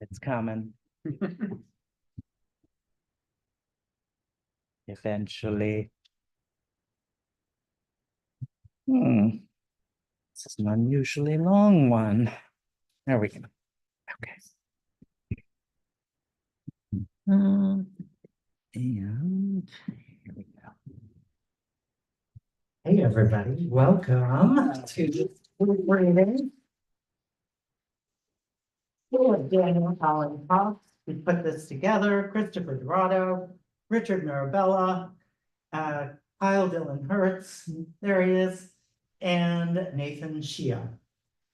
It's coming. Eventually. This is an unusually long one. There we go. Okay. And here we go. Hey, everybody. Welcome to this reading. Daniel Allen Cox. We put this together. Christopher DiRaddo, Richard Mirabella, Kyle Dillon Hertz, there he is, and Nathan Shia.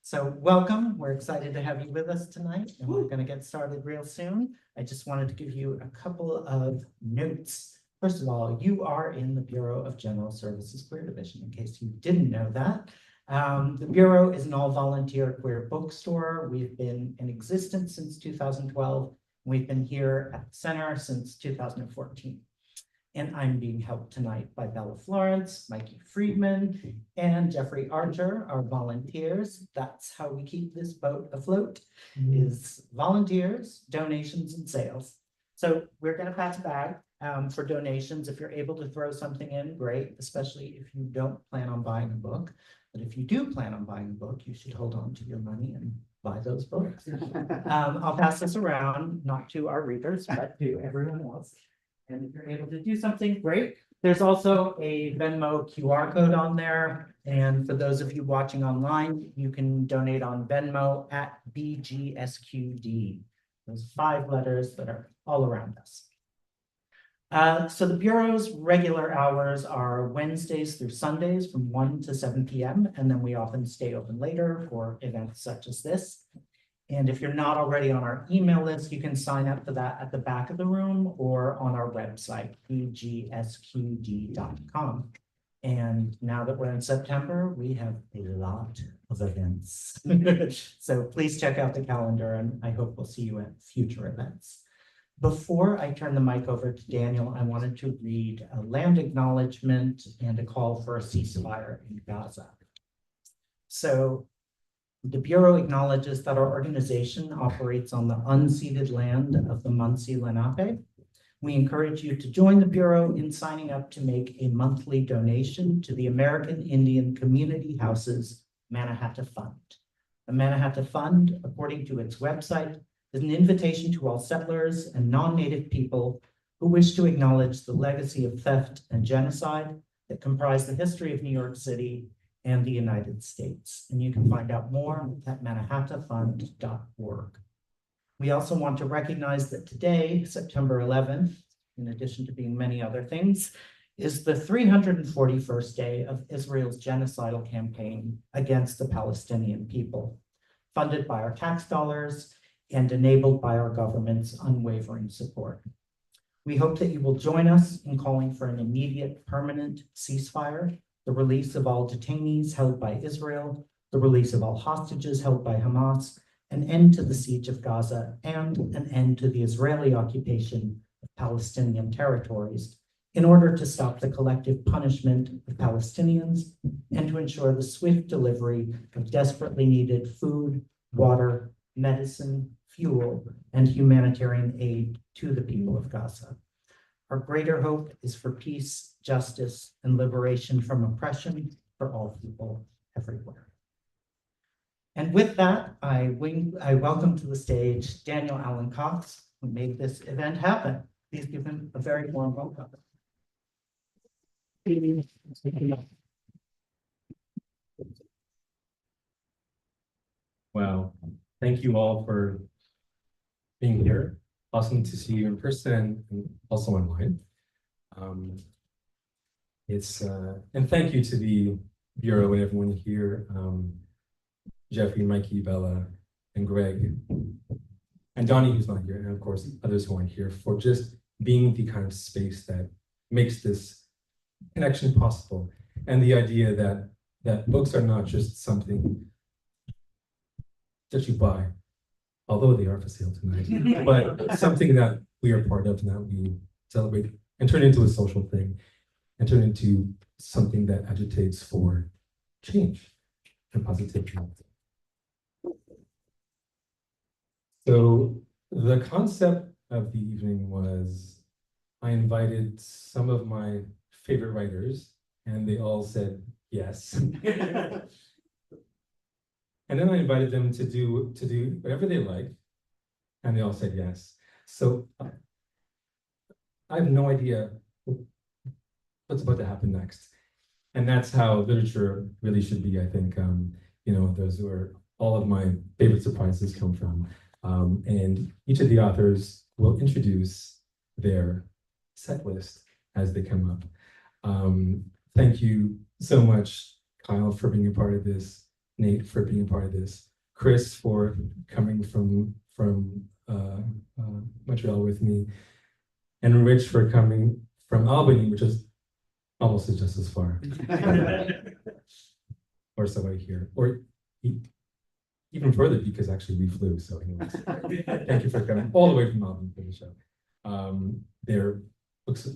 So welcome. We're excited to have you with us tonight, and we're going to get started real soon. I just wanted to give you a couple of notes. First of all, you are in the Bureau of General Services Queer Division, in case you didn't know that. The Bureau is an all-volunteer queer bookstore. We've been in existence since 2012. We've been here at the center since 2014. And I'm being helped tonight by Bella Florence, Mikey Friedman, and Jeffrey Archer, our volunteers. That's how we keep this boat afloat, is volunteers, donations, and sales. So we're going to pass a bag for donations. If you're able to throw something in, great, especially if you don't plan on buying a book. But if you do plan on buying a book, you should hold on to your money and buy those books. I'll pass this around, not to our readers, but to everyone else. And if you're able to do something, great. There's also a Venmo QR code on there. And for those of you watching online, you can donate on Venmo at BGSQD. Those 5 letters that are all around us. So the Bureau's regular hours are Wednesdays through Sundays from 1 to 7 p.m. And then we often stay open later for events such as this. And if you're not already on our email list, you can sign up for that at the back of the room or on our website, bgsqd.com. And now that we're in September, we have a lot of events. So please check out the calendar, and I hope we'll see you at future events. Before I turn the mic over to Daniel, I wanted to read a land acknowledgement and a call for a ceasefire in Gaza. So the Bureau acknowledges that our organization operates on the unceded land of the Munsee Lenape. We encourage you to join the Bureau in signing up to make a monthly donation to the American Indian Community Houses Mannahatta Fund. The Mannahatta Fund, according to its website, is an invitation to all settlers and non-native people who wish to acknowledge the legacy of theft and genocide that comprise the history of New York City and the United States. And you can find out more at mannahattafund.org. We also want to recognize that today, September 11th, in addition to being many other things, is the 341st day of Israel's genocidal campaign against the Palestinian people, funded by our tax dollars and enabled by our government's unwavering support. We hope that you will join us in calling for an immediate permanent ceasefire, the release of all detainees held by Israel, the release of all hostages held by Hamas, an end to the siege of Gaza, and an end to the Israeli occupation of Palestinian territories in order to stop the collective punishment of Palestinians and to ensure the swift delivery of desperately needed food, water, medicine, fuel, and humanitarian aid to the people of Gaza. Our greater hope is for peace, justice, and liberation from oppression for all people everywhere. And with that, I welcome to the stage Daniel Allen Cox, who made this event happen. Please give him a very warm welcome. Wow. Thank you all for being here. Awesome to see you in person and also online. And thank you to the Bureau and everyone here, Jeffrey, Mikey, Bella, and Greg, and Donnie, who's not here, and of course, others who aren't here, for just being the kind of space that makes this connection possible. And the idea that books are not just something that you buy, although they are for sale tonight, but something that we are part of and that we celebrate and turn into a social thing and turn into something that agitates for change and positivity. So The concept of the evening was I invited some of my favorite writers, and they all said yes. And then I invited them to do whatever they like, and they all said yes. So I have no idea what's about to happen next. And that's how literature really should be, I think. Those are all of my favorite surprises come from. And each of the authors will introduce their set list as they come up. Thank you so much, Kyle, for being a part of this, Nate for being a part of this, Chris for coming from Montreal with me, and Rich for coming from Albany, which is almost just as far. Or so I hear. Or even further, because actually we flew. So anyways, thank you for coming all the way from Albany for the show. Their books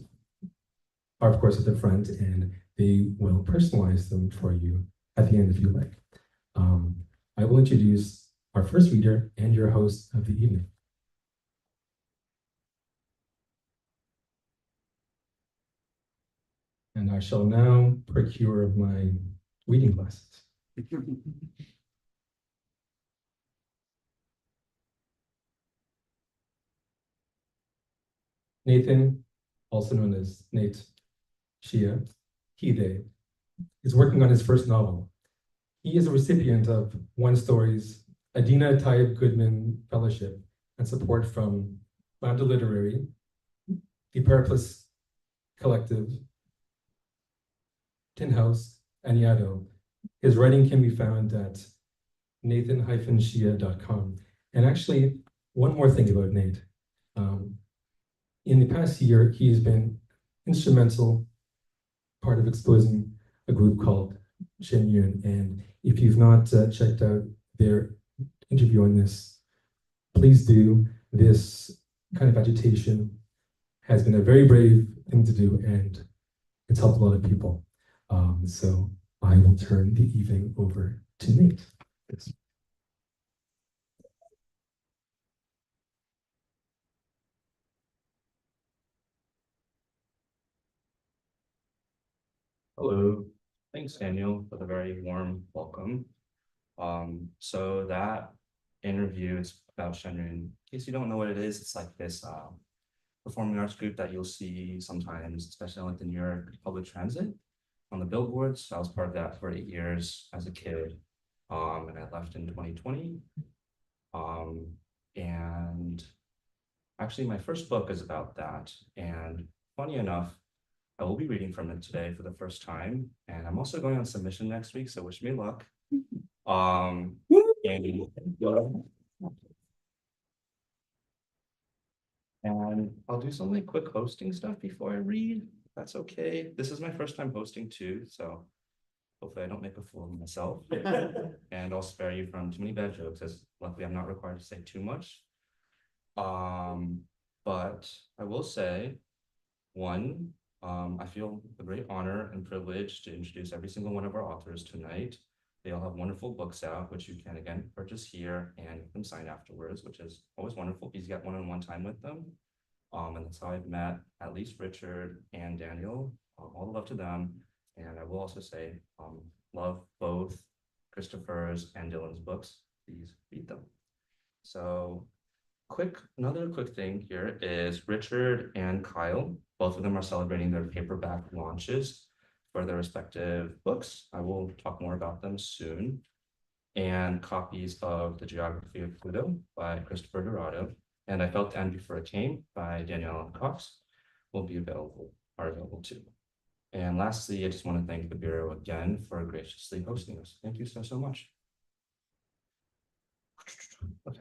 are, of course, at the front, and they will personalize them for you at the end if you like. I will introduce our first reader and your host of the evening. And I shall now procure my reading glasses. Nathan, also known as Nate Shia, he is working on his first novel. He is a recipient of One Story's Adina Taib Goodman Fellowship and support from Lambda Literary, the Periplus Collective, Tin House, and Yaddo. His writing can be found at nathan-shia.com. And actually, one more thing about Nate. In the past year, he has been instrumental part of exposing a group called Shen Yun. And if you've not checked out their interview on this, please do. This kind of agitation has been a very brave thing to do, and it's helped a lot of people. So I will turn the evening over to Nate. Yes. Hello, thanks Daniel for the very warm welcome. So that interview is about Shenron. In case you don't know what it is, it's like this performing arts group that you'll see sometimes, especially like the New York public transit on the billboards. I was part of that for 8 years as a kid, and I left in 2020. And actually my first book is about that. And funny enough, I will be reading from it today for the first time, and I'm also going on submission next week, so wish me luck. And I'll do some like quick hosting stuff before I read. That's okay. This is my first time hosting too, so hopefully I don't make a fool of myself. And I'll spare you from too many bad jokes, as luckily I'm not required to say too much. But I will say, one, I feel a great honor and privilege to introduce every single one of our authors tonight. They all have wonderful books out, which you can again purchase here and get them signed afterwards, which is always wonderful because you get one-on-one time with them. And that's how I've met at least Richard and Daniel. All the love to them. And I will also say, love both Christopher's and Dillon's books. Please read them. So another quick thing here is Richard and Kyle. Both of them are celebrating their paperback launches for their respective books. I will talk more about them soon. And copies of The Geography of Pluto by Christopher DiRaddo and I Felt the End Before It Came by Danielle Cox are available too. And lastly, I just want to thank the Bureau again for graciously hosting us. Thank you so much. Okay.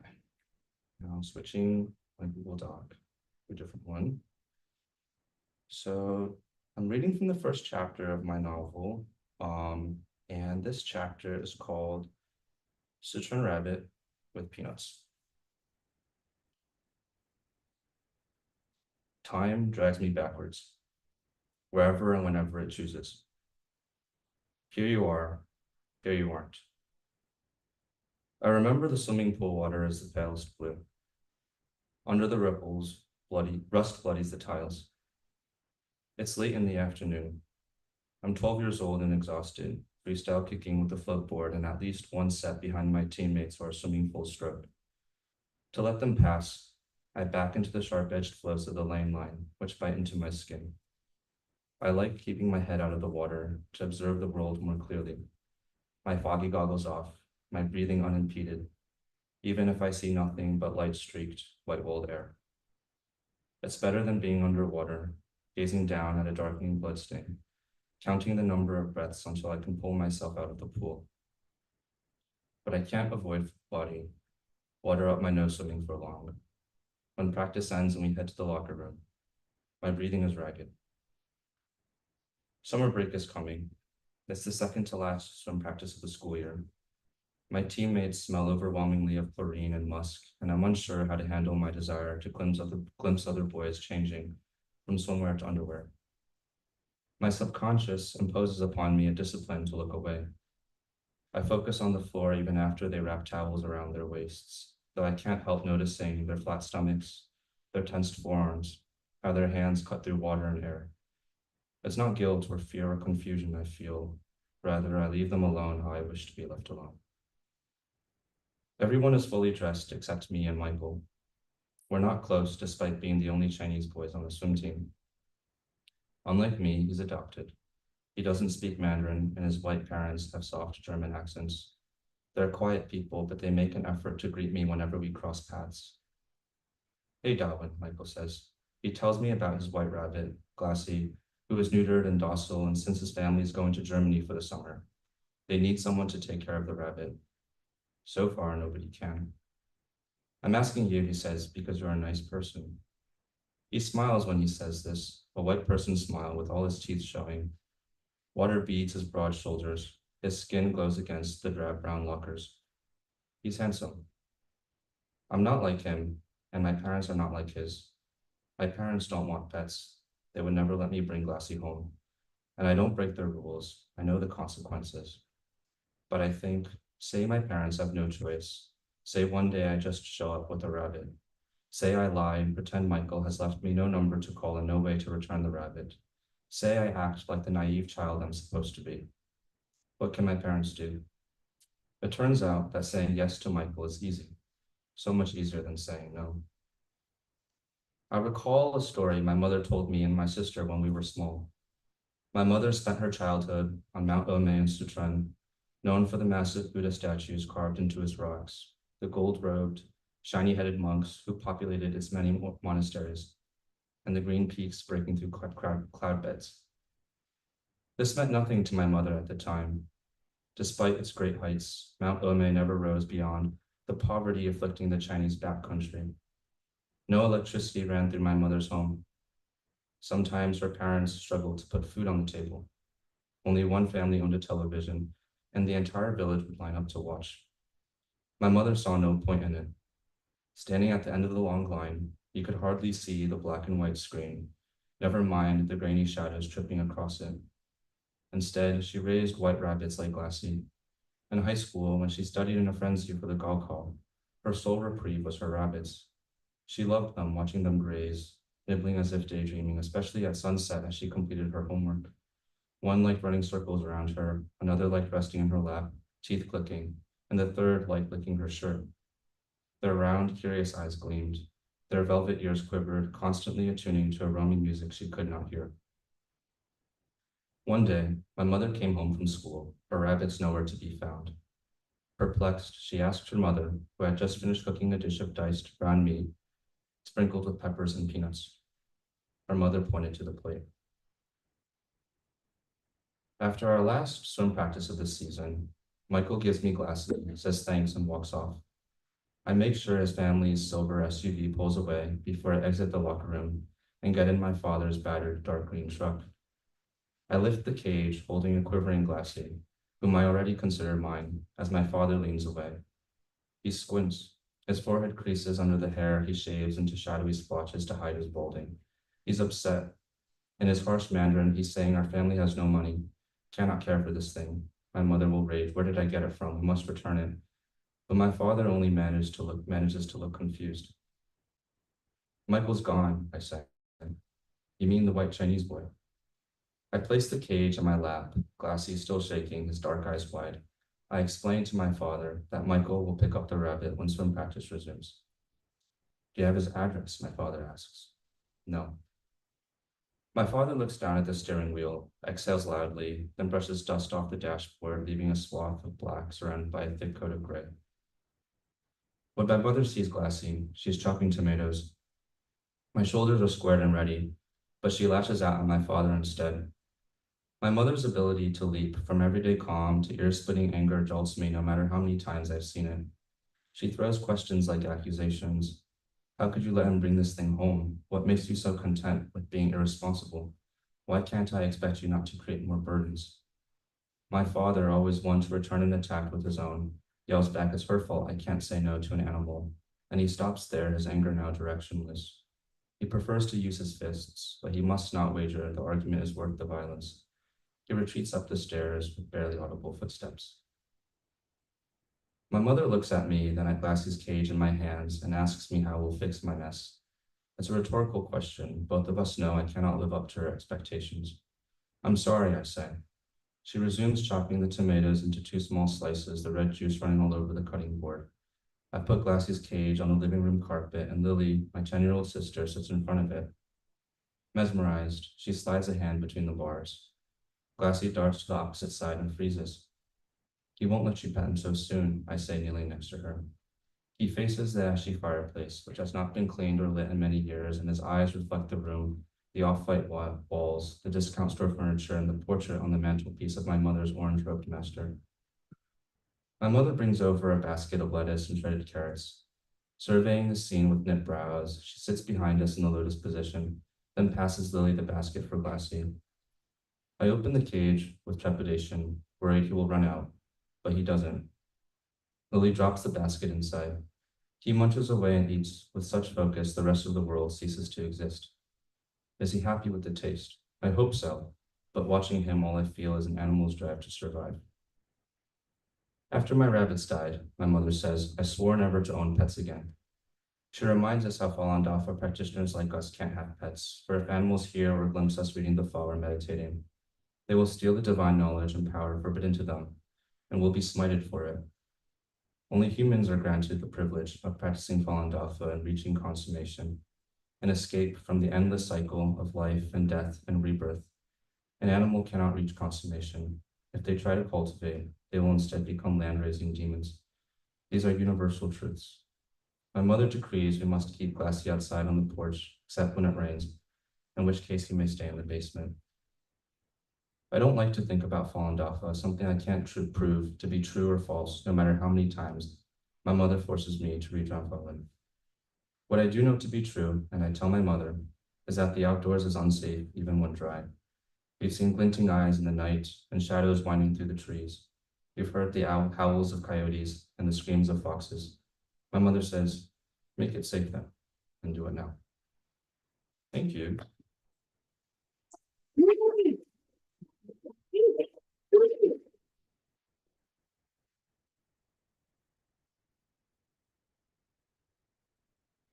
Now I'm switching my Google Doc to a different one. So I'm reading from the first chapter of my novel, and this chapter is called Citron Rabbit with Peanuts. Time drags me backwards, wherever and whenever it chooses. Here you are, here you aren't. I remember the swimming pool water as the palest blue. Under the ripples, rust bloodies the tiles. It's late in the afternoon. I'm 12 years old and exhausted, freestyle kicking with the float board and at least one set behind my teammates who are swimming full stroke. To let them pass, I back into the sharp-edged flows of the lane line, which bite into my skin. I like keeping my head out of the water to observe the world more clearly. My foggy goggles off, my breathing unimpeded, even if I see nothing but light-streaked, white-walled air. It's better than being underwater, gazing down at a darkening bloodstain, counting the number of breaths until I can pull myself out of the pool. But I can't avoid body, water up my nose swimming for long. When practice ends and we head to the locker room, my breathing is ragged. Summer break is coming. It's the second to last swim practice of the school year. My teammates smell overwhelmingly of chlorine and musk, and I'm unsure how to handle my desire to glimpse other boys changing from swimwear to underwear. My subconscious imposes upon me a discipline to look away. I focus on the floor even after they wrap towels around their waists, though I can't help noticing their flat stomachs, their tensed forearms, how their hands cut through water and air. It's not guilt or fear or confusion I feel, rather I leave them alone how I wish to be left alone. Everyone is fully dressed except me and Michael. We're not close despite being the only Chinese boys on the swim team. Unlike me, he's adopted. He doesn't speak Mandarin and his white parents have soft German accents. They're quiet people, but they make an effort to greet me whenever we cross paths. Hey, Darwin, Michael says. He tells me about his white rabbit, Glassy, who is neutered and docile, and since his family is going to Germany for the summer, they need someone to take care of the rabbit. So far, nobody can. I'm asking you, he says, because you're a nice person. He smiles when he says this, a white person smile with all his teeth showing. Water beads his broad shoulders. His skin glows against the drab brown lockers. He's handsome. I'm not like him, and my parents are not like his. My parents don't want pets. They would never let me bring Glassy home. And I don't break their rules. I know the consequences. But I think, say my parents have no choice. Say one day I just show up with a rabbit. Say I lie and pretend Michael has left me no number to call and no way to return the rabbit. Say I act like the naive child I'm supposed to be. What can my parents do? It turns out that saying yes to Michael is easy, so much easier than saying no. I recall a story my mother told me and my sister when we were small. My mother spent her childhood on Mount Ome in Sichuan, known for the massive Buddha statues carved into its rocks, the gold-robed, shiny-headed monks who populated its many monasteries, and the green peaks breaking through cloud beds. This meant nothing to my mother at the time. Despite its great heights, Mount Ome never rose beyond the poverty afflicting the Chinese backcountry. No electricity ran through my mother's home. Sometimes her parents struggled to put food on the table. Only one family owned a television, and the entire village would line up to watch. My mother saw no point in it. Standing at the end of the long line, you could hardly see the black and white screen, never mind the grainy shadows tripping across it. Instead, she raised white rabbits like Glassy. In high school, when she studied in a frenzy for the Gaokao, her sole reprieve was her rabbits. She loved them, watching them graze, nibbling as if daydreaming, especially at sunset as she completed her homework. One liked running circles around her, another liked resting in her lap, teeth clicking, and the third liked licking her shirt. Their round, curious eyes gleamed. Their velvet ears quivered, constantly attuning to a roaming music she could not hear. One day, my mother came home from school, her rabbits nowhere to be found. Perplexed, she asked her mother, who had just finished cooking a dish of diced brown meat, sprinkled with peppers and peanuts. Her mother pointed to the plate. After our last swim practice of the season, Michael gives me glasses, says thanks, and walks off. I make sure his family's silver SUV pulls away before I exit the locker room and get in my father's battered dark green truck. I lift the cage, holding a quivering Glassy, whom I already consider mine, as my father leans away. He squints. His forehead creases under the hair he shaves into shadowy splotches to hide his balding. He's upset. In his harsh Mandarin, he's saying our family has no money, cannot care for this thing. My mother will rage. Where did I get it from? We must return it. But my father only manages to look confused. Michael's gone, I say. You mean the white Chinese boy? I place the cage on my lap, Glassy still shaking, his dark eyes wide. I explain to my father that Michael will pick up the rabbit when swim practice resumes. Do you have his address? My father asks. No. My father looks down at the steering wheel, exhales loudly, then brushes dust off the dashboard, leaving a swath of black surrounded by a thick coat of gray. When my mother sees Glassy, she's chopping tomatoes. My shoulders are squared and ready, but she lashes out at my father instead. My mother's ability to leap from everyday calm to ear-splitting anger jolts me no matter how many times I've seen it. She throws questions like accusations. How could you let him bring this thing home? What makes you so content with being irresponsible? Why can't I expect you not to create more burdens? My father, always one to return an attack with his own, yells back it's her fault I can't say no to an animal, and he stops there, his anger now directionless. He prefers to use his fists, but he must not wager the argument is worth the violence. He retreats up the stairs with barely audible footsteps. My mother looks at me, then at Glassy's cage in my hands, and asks me how we'll fix my mess. It's a rhetorical question. Both of us know I cannot live up to her expectations. I'm sorry, I say. She resumes chopping the tomatoes into 2 small slices, the red juice running all over the cutting board. I put Glassy's cage on the living room carpet, and Lily, my 10-year-old sister, sits in front of it. Mesmerized, she slides a hand between the bars. Glassy darts to the opposite side and freezes. He won't let you pet him so soon, I say, kneeling next to her. He faces the ashy fireplace, which has not been cleaned or lit in many years, and his eyes reflect the room, the off-white walls, the discount store furniture, and the portrait on the mantelpiece of my mother's orange-robed master. My mother brings over a basket of lettuce and shredded carrots. Surveying the scene with knit brows, she sits behind us in the lotus position, then passes Lily the basket for Glassy. I open the cage with trepidation, worried he will run out, but he doesn't. Lily drops the basket inside. He munches away and eats with such focus the rest of the world ceases to exist. Is he happy with the taste? I hope so, but watching him, all I feel is an animal's drive to survive. After my rabbits died, my mother says, I swore never to own pets again. She reminds us how Falun Dafa practitioners like us can't have pets, for if animals hear or glimpse us reading the Fa or meditating, they will steal the divine knowledge and power forbidden to them, and will be smited for it. Only humans are granted the privilege of practicing Falun Dafa and reaching consummation, an escape from the endless cycle of life and death and rebirth. An animal cannot reach consummation. If they try to cultivate, they will instead become land-raising demons. These are universal truths. My mother decrees we must keep Glassy outside on the porch, except when it rains, in which case he may stay in the basement. I don't like to think about Falun Dafa, something I can't prove to be true or false, no matter how many times my mother forces me to read John Falun. What I do know to be true, and I tell my mother, is that the outdoors is unsafe even when dry. We've seen glinting eyes in the night and shadows winding through the trees. We've heard the howls of coyotes and the screams of foxes. My mother says, make it safe then, and do it now. Thank you.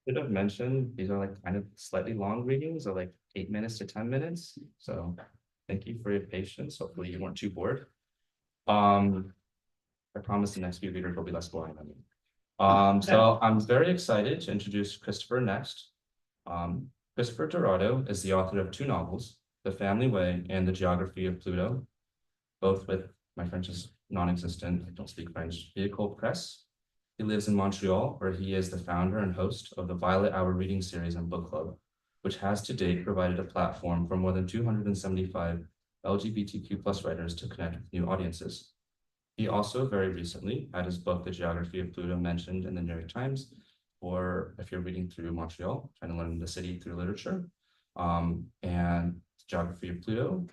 Should have mentioned, these are like kind of slightly long readings, of like 8 minutes to 10 minutes. So thank you for your patience. Hopefully you weren't too bored. I promise the next few readers will be less boring than me. So I'm very excited to introduce Christopher next. Christopher DiRaddo is the author of 2 novels, The Family Way and The Geography of Pluto, both with, my French is non-existent, I don't speak French, Vehicle Press. He lives in Montreal, where he is the founder and host of the Violet Hour Reading Series and Book Club, which has to date provided a platform for more than 275 LGBTQ+ writers to connect with new audiences. He also very recently had his book, The Geography of Pluto, mentioned in the New York Times, or if you're reading through Montreal, trying to learn the city through literature. And Geography of Pluto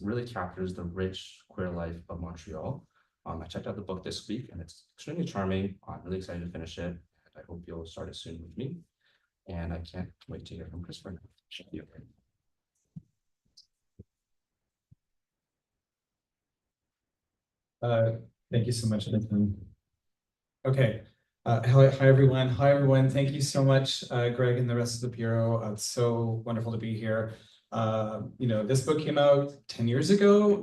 really captures the rich queer life of Montreal. I checked out the book this week and it's extremely charming. I'm really excited to finish it. I hope you'll start it soon with me. And I can't wait to hear from Christopher. Thank you so much, Nathan. Okay, Hi, everyone. Hi, everyone. Thank you so much, Greg and the rest of the Bureau. It's so wonderful to be here. This book came out 10 years ago.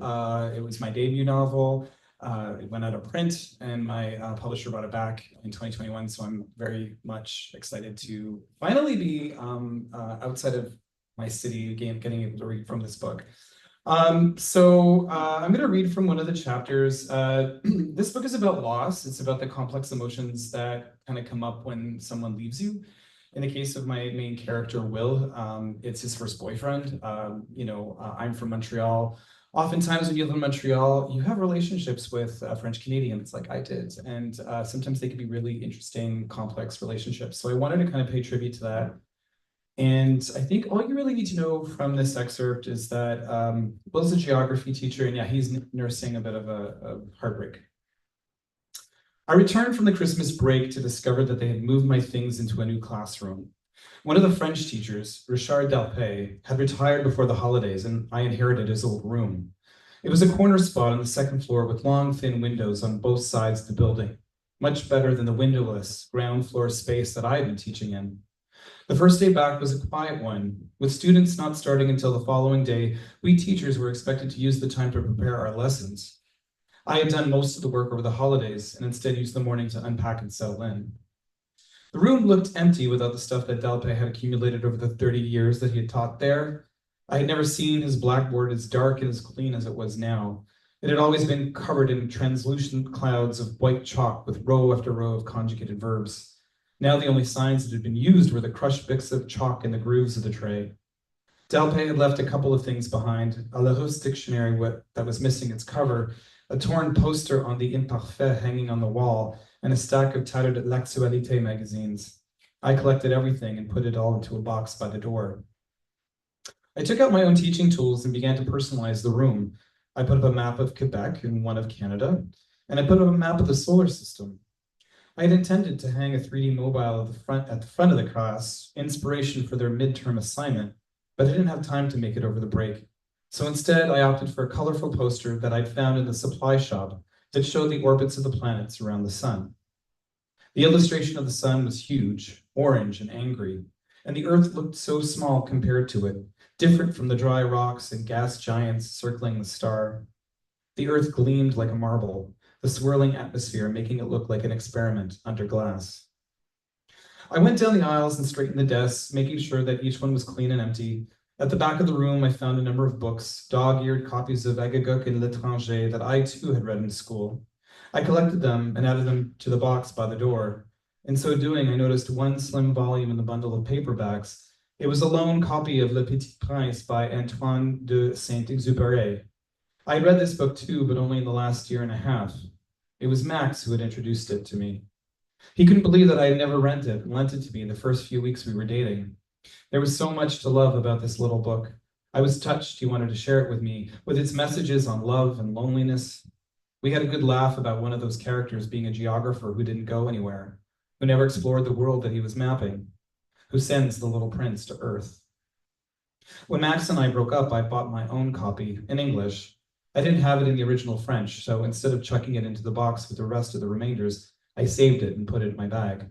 It was my debut novel. It went out of print and my publisher brought it back in 2021. So I'm very much excited to finally be outside of my city, getting able to read from this book. I'm going to read from one of the chapters. This book is about loss. It's about the complex emotions that kind of come up when someone leaves you. In the case of my main character, Will, it's his first boyfriend. I'm from Montreal. Oftentimes when you live in Montreal, you have relationships with French Canadians like I did. And sometimes they can be really interesting, complex relationships. So I wanted to kind of pay tribute to that. And I think all you really need to know from this excerpt is that Will's a geography teacher, and yeah, he's nursing a bit of a heartbreak. I returned from the Christmas break to discover that they had moved my things into a new classroom. One of the French teachers, Richard Delpay, had retired before the holidays, and I inherited his old room. It was a corner spot on the second floor with long, thin windows on both sides of the building, much better than the windowless ground floor space that I had been teaching in. The first day back was a quiet one. With students not starting until the following day, we teachers were expected to use the time to prepare our lessons. I had done most of the work over the holidays and instead used the morning to unpack and settle in. The room looked empty without the stuff that Delpay had accumulated over the 30 years that he had taught there. I had never seen his blackboard as dark and as clean as it was now. It had always been covered in translucent clouds of white chalk with row after row of conjugated verbs. Now the only signs that had been used were the crushed bits of chalk in the grooves of the tray. Delpay had left a couple of things behind, a Larousse dictionary that was missing its cover, a torn poster on the Imparfait hanging on the wall, and a stack of tattered L'Actualité magazines. I collected everything and put it all into a box by the door. I took out my own teaching tools and began to personalize the room. I put up a map of Quebec and one of Canada, and I put up a map of the solar system. I had intended to hang a 3D mobile at the front of the class, inspiration for their midterm assignment, but I didn't have time to make it over the break. So instead, I opted for a colorful poster that I'd found in the supply shop that showed the orbits of the planets around the sun. The illustration of the sun was huge, orange and angry, and the Earth looked so small compared to it, different from the dry rocks and gas giants circling the star. The Earth gleamed like a marble, the swirling atmosphere making it look like an experiment under glass. I went down the aisles and straightened the desks, making sure that each one was clean and empty. At the back of the room, I found a number of books, dog-eared copies of Agaguk and L'Étranger that I too had read in school. I collected them and added them to the box by the door. In so doing, I noticed one slim volume in the bundle of paperbacks. It was a lone copy of Le Petit Prince by Antoine de Saint-Exupéry. I had read this book too, but only in the last year and a half. It was Max who had introduced it to me. He couldn't believe that I had never read it and lent it to me in the first few weeks we were dating. There was so much to love about this little book. I was touched he wanted to share it with me, with its messages on love and loneliness. We had a good laugh about one of those characters being a geographer who didn't go anywhere, who never explored the world that he was mapping, who sends the little prince to Earth. When Max and I broke up, I bought my own copy in English. I didn't have it in the original French, so instead of chucking it into the box with the rest of the remainders, I saved it and put it in my bag.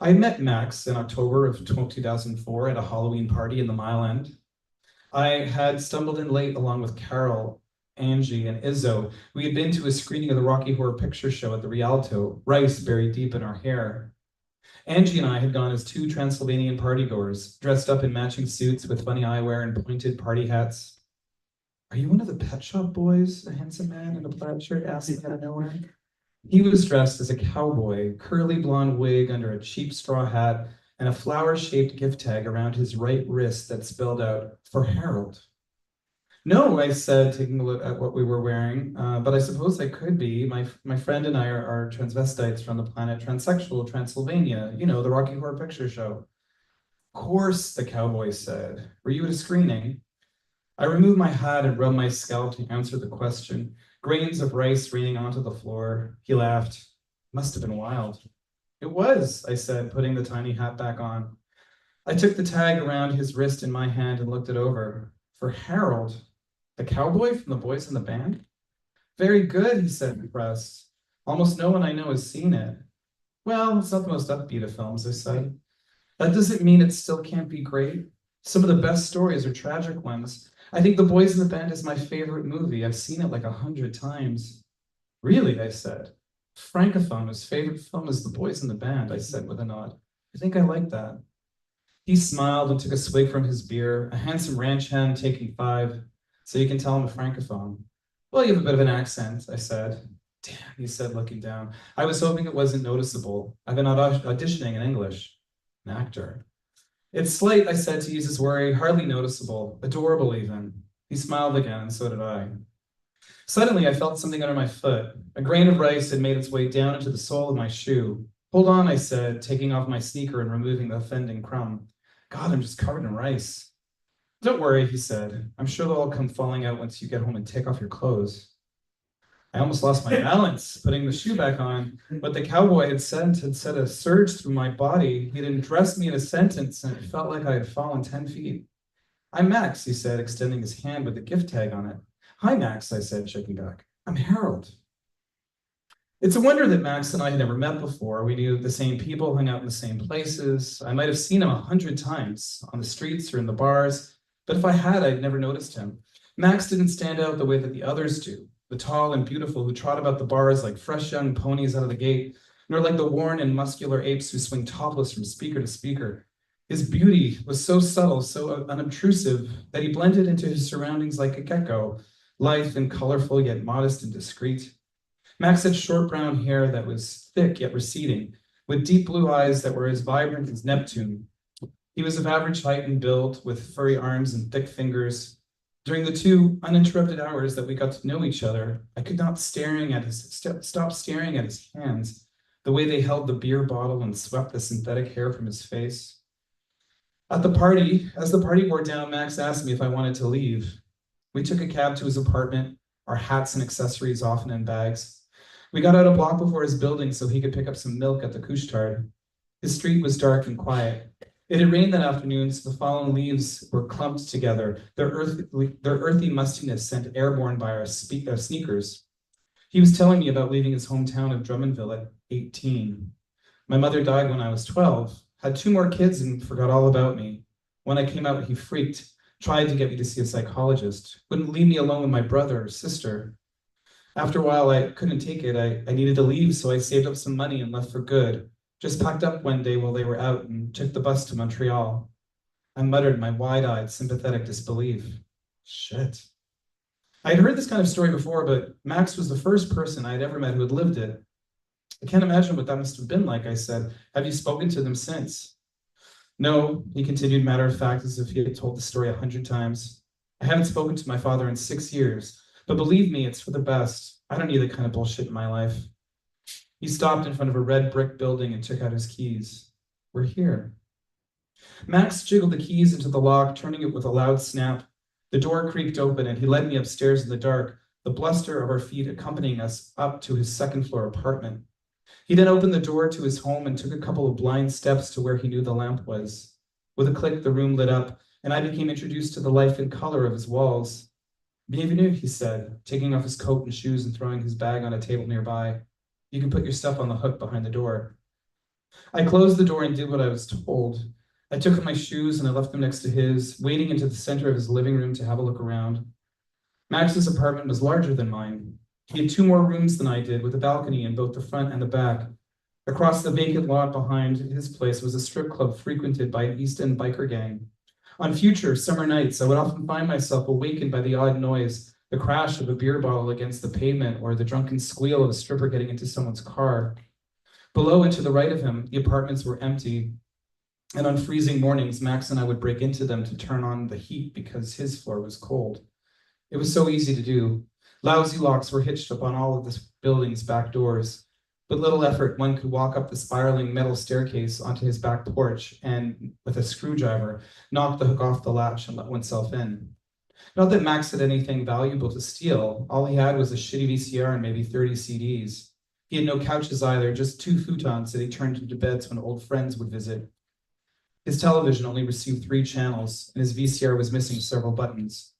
I met Max in October of 2004 at a Halloween party in the Mile End. I had stumbled in late along with Carol, Angie, and Izzo. We had been to a screening of the Rocky Horror Picture Show at the Rialto, rice buried deep in our hair. Angie and I had gone as two Transylvanian partygoers, dressed up in matching suits with funny eyewear and pointed party hats. "Are you one of the Pet Shop Boys?" a handsome man in a plaid shirt asked me out of nowhere. He was dressed as a cowboy, curly blonde wig under a cheap straw hat, and a flower-shaped gift tag around his right wrist that spelled out, "For Harold." "No," I said, taking a look at what we were wearing, "but I suppose I could be. My friend and I are transvestites from the planet Transsexual Transylvania, you know, the Rocky Horror Picture Show." "Of course," the cowboy said. "Were you at a screening?" I removed my hat and rubbed my scalp to answer the question, grains of rice raining onto the floor. He laughed. "Must have been wild." "It was," I said, putting the tiny hat back on. I took the tag around his wrist in my hand and looked it over. "For Harold, the cowboy from the Boys in the Band?" "Very good," he said, impressed. "Almost no one I know has seen it. Well, it's not the most upbeat of films, I said. That doesn't mean it still can't be great. Some of the best stories are tragic ones. I think The Boys in the Band is my favorite movie. I've seen it like 100 times. Really, I said. Francophone's favorite film is The Boys in the Band, I said with a nod. I think I like that. He smiled and took a swig from his beer, a handsome ranch hand taking 5, so you can tell I'm a Francophone. Well, you have a bit of an accent, I said. Damn, he said, looking down. I was hoping it wasn't noticeable. I've been auditioning in English. An actor. It's slight, I said, to use his worry, hardly noticeable, adorable even. He smiled again, and so did I. Suddenly, I felt something under my foot. A grain of rice had made its way down into the sole of my shoe. Hold on, I said, taking off my sneaker and removing the offending crumb. God, I'm just covered in rice. Don't worry, he said. I'm sure they'll all come falling out once you get home and take off your clothes. I almost lost my balance, putting the shoe back on. What the cowboy had sent a surge through my body. He'd undressed me in a sentence, and it felt like I had fallen 10 feet. I'm Max, he said, extending his hand with a gift tag on it. Hi, Max, I said, shaking back. I'm Harold. It's a wonder that Max and I had never met before. We knew the same people, hung out in the same places. I might have seen him 100 times on the streets or in the bars, but if I had, I'd never noticed him. Max didn't stand out the way that the others do, the tall and beautiful who trot about the bars like fresh young ponies out of the gate, nor like the worn and muscular apes who swing topless from speaker to speaker. His beauty was so subtle, so unobtrusive, that he blended into his surroundings like a gecko, lithe and colorful, yet modest and discreet. Max had short brown hair that was thick yet receding, with deep blue eyes that were as vibrant as Neptune. He was of average height and build, with furry arms and thick fingers. During the 2 uninterrupted hours that we got to know each other, I could not stop staring at his hands, the way they held the beer bottle and swept the synthetic hair from his face. As the party wore down, Max asked me if I wanted to leave. We took a cab to his apartment, our hats and accessories often in bags. We got out a block before his building so he could pick up some milk at the Couche-Tard. His street was dark and quiet. It had rained that afternoon, so the fallen leaves were clumped together, their earthy mustiness sent airborne by our sneakers. He was telling me about leaving his hometown of Drummondville at 18. My mother died when I was 12, had 2 more kids and forgot all about me. When I came out, he freaked, tried to get me to see a psychologist, wouldn't leave me alone with my brother or sister. After a while, I couldn't take it. I needed to leave, so I saved up some money and left for good. Just packed up one day while they were out and took the bus to Montreal. I muttered my wide-eyed, sympathetic disbelief. Shit. I had heard this kind of story before, but Max was the first person I had ever met who had lived it. I can't imagine what that must have been like, I said. Have you spoken to them since? No, he continued matter of fact, as if he had told the story 100 times. I haven't spoken to my father in 6 years, but believe me, it's for the best. I don't need that kind of bullshit in my life. He stopped in front of a red brick building and took out his keys. We're here. Max jiggled the keys into the lock, turning it with a loud snap. The door creaked open and he led me upstairs in the dark, the bluster of our feet accompanying us up to his 2nd floor apartment. He then opened the door to his home and took a couple of blind steps to where he knew the lamp was. With a click, the room lit up, and I became introduced to the life and color of his walls. Bienvenue, he said, taking off his coat and shoes and throwing his bag on a table nearby. You can put your stuff on the hook behind the door. I closed the door and did what I was told. I took off my shoes and I left them next to his, wading into the center of his living room to have a look around. Max's apartment was larger than mine. He had 2 more rooms than I did, with a balcony in both the front and the back. Across the vacant lot behind his place was a strip club frequented by an East End biker gang. On future summer nights, I would often find myself awakened by the odd noise, the crash of a beer bottle against the pavement, or the drunken squeal of a stripper getting into someone's car. Below and to the right of him, the apartments were empty. And on freezing mornings, Max and I would break into them to turn on the heat because his floor was cold. It was so easy to do. Lousy locks were hitched up on all of the building's back doors. With little effort, one could walk up the spiraling metal staircase onto his back porch and, with a screwdriver, knock the hook off the latch and let oneself in. Not that Max had anything valuable to steal. All he had was a shitty VCR and maybe 30 CDs. He had no couches either, just 2 futons that he turned into beds when old friends would visit. His television only received 3 channels, and his VCR was missing several buttons.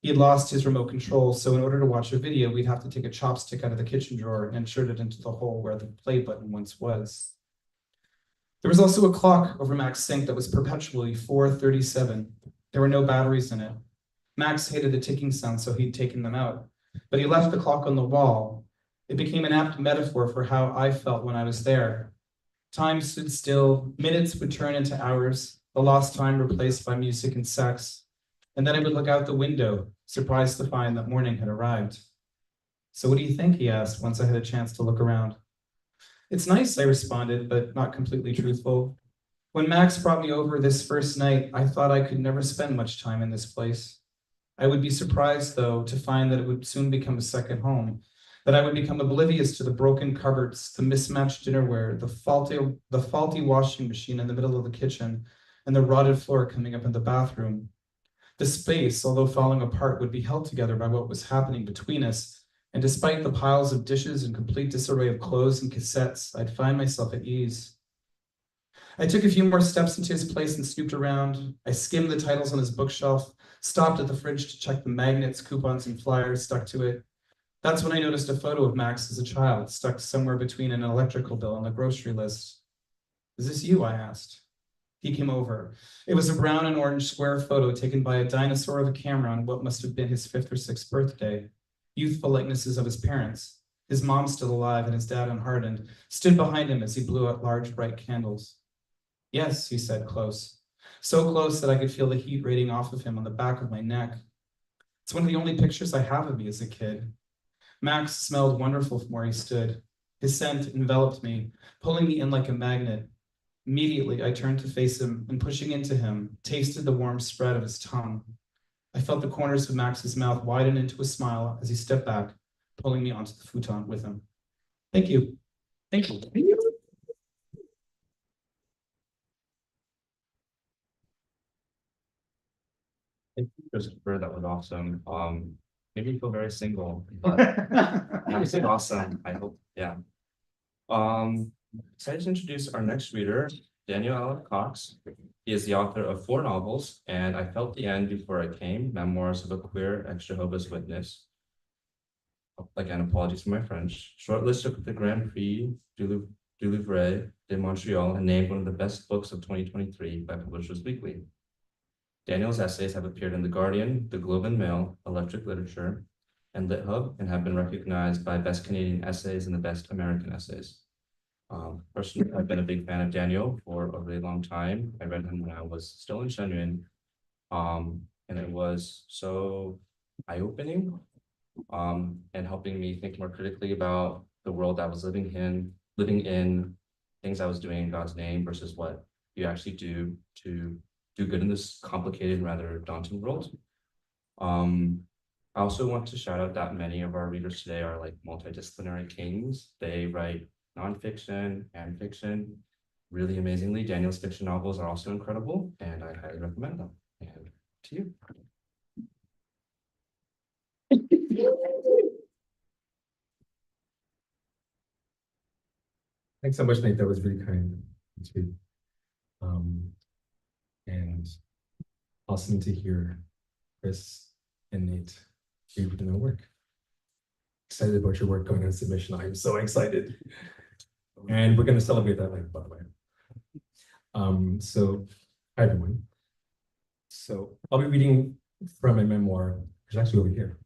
He had lost his remote control, so in order to watch a video, we'd have to take a chopstick out of the kitchen drawer and insert it into the hole where the play button once was. There was also a clock over Mac's sink that was perpetually 4:37. There were no batteries in it. Max hated the ticking sound, so he'd taken them out. But he left the clock on the wall. It became an apt metaphor for how I felt when I was there. Time stood still, minutes would turn into hours, the lost time replaced by music and sex. And then I would look out the window, surprised to find that morning had arrived. So what do you think, he asked, once I had a chance to look around. It's nice, I responded, but not completely truthful. When Max brought me over this first night, I thought I could never spend much time in this place. I would be surprised, though, to find that it would soon become a second home, that I would become oblivious to the broken cupboards, the mismatched dinnerware, the faulty washing machine in the middle of the kitchen, and the rotted floor coming up in the bathroom. The space, although falling apart, would be held together by what was happening between us, and despite the piles of dishes and complete disarray of clothes and cassettes, I'd find myself at ease. I took a few more steps into his place and snooped around. I skimmed the titles on his bookshelf, stopped at the fridge to check the magnets, coupons, and flyers stuck to it. That's when I noticed a photo of Max as a child, stuck somewhere between an electrical bill and the grocery list. Is this you? I asked. He came over. It was a brown and orange square photo taken by a dinosaur of a camera on what must have been his 5th or 6th birthday. Youthful likenesses of his parents. His mom still alive and his dad unhardened, stood behind him as he blew out large, bright candles. Yes, he said, close. So close that I could feel the heat radiating off of him on the back of my neck. It's one of the only pictures I have of me as a kid. Max smelled wonderful from where he stood. His scent enveloped me, pulling me in like a magnet. Immediately, I turned to face him and, pushing into him, tasted the warm spread of his tongue. I felt the corners of Max's mouth widen into a smile as he stepped back, pulling me onto the futon with him. Thank you. Thank you. Thank you, Christopher. That was awesome. Maybe you feel very single, but that was awesome. I hope, yeah. Excited to introduce our next reader, Daniel Allen Cox. He is the author of 4 novels, and I Felt the End Before I Came, Memoirs of a Queer Ex-Jehovah's Witness. Again, apologies for my French. Shortlisted for the Grand Prix du Livre de Montreal and named one of the best books of 2023 by Publishers Weekly. Daniel's essays have appeared in The Guardian, The Globe and Mail, Electric Literature, and LitHub, and have been recognized by Best Canadian Essays and the Best American Essays. Personally, I've been a big fan of Daniel for a really long time. I read him when I was still in Shenyang, and it was so eye-opening, and helping me think more critically about the world I was living in, things I was doing in God's name versus what you actually do to do good in this complicated and rather daunting world. I also want to shout out that many of our readers today are like multidisciplinary kings. They write nonfiction and fiction really amazingly. Daniel's fiction novels are also incredible, and I highly recommend them. And to you. Thanks so much, Nate. That was really kind and sweet. And awesome to hear Chris and Nate read their work. Excited about your work going on submission. I'm so excited. And we're going to celebrate that later, by the way. So, hi everyone. So I'll be reading from my memoir, which is actually over here.